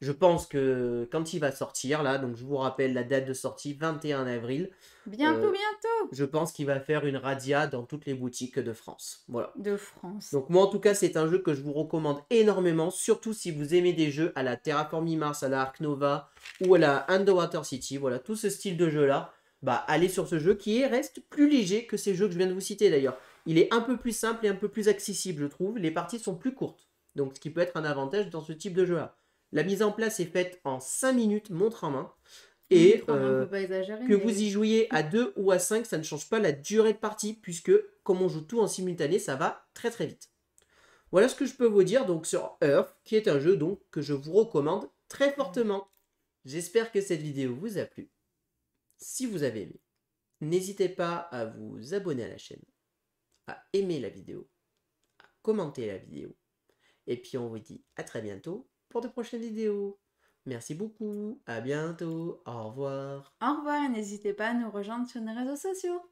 je pense que quand il va sortir, là, donc je vous rappelle la date de sortie, 21 avril, Bientôt, euh, bientôt je pense qu'il va faire une radia dans toutes les boutiques de France. Voilà. de France. Donc moi, en tout cas, c'est un jeu que je vous recommande énormément, surtout si vous aimez des jeux à la Terraforming Mars, à la Ark Nova ou à la Underwater City. Voilà, tout ce style de jeu-là, bah allez sur ce jeu qui reste plus léger que ces jeux que je viens de vous citer d'ailleurs. Il est un peu plus simple et un peu plus accessible, je trouve. Les parties sont plus courtes, donc ce qui peut être un avantage dans ce type de jeu-là. La mise en place est faite en 5 minutes, montre en main. Et Montre en main, faut pas exagérer, que mais vous oui. y jouiez à 2 ou à 5, ça ne change pas la durée de partie, puisque comme on joue tout en simultané, ça va très très vite. Voilà ce que je peux vous dire donc sur Earth, qui est un jeu donc que je vous recommande très fortement. J'espère que cette vidéo vous a plu. Si vous avez aimé, n'hésitez pas à vous abonner à la chaîne, à aimer la vidéo, à commenter la vidéo. Et puis on vous dit à très bientôt pour de prochaines vidéos. Merci beaucoup, à bientôt, au revoir. Au revoir et n'hésitez pas à nous rejoindre sur nos réseaux sociaux.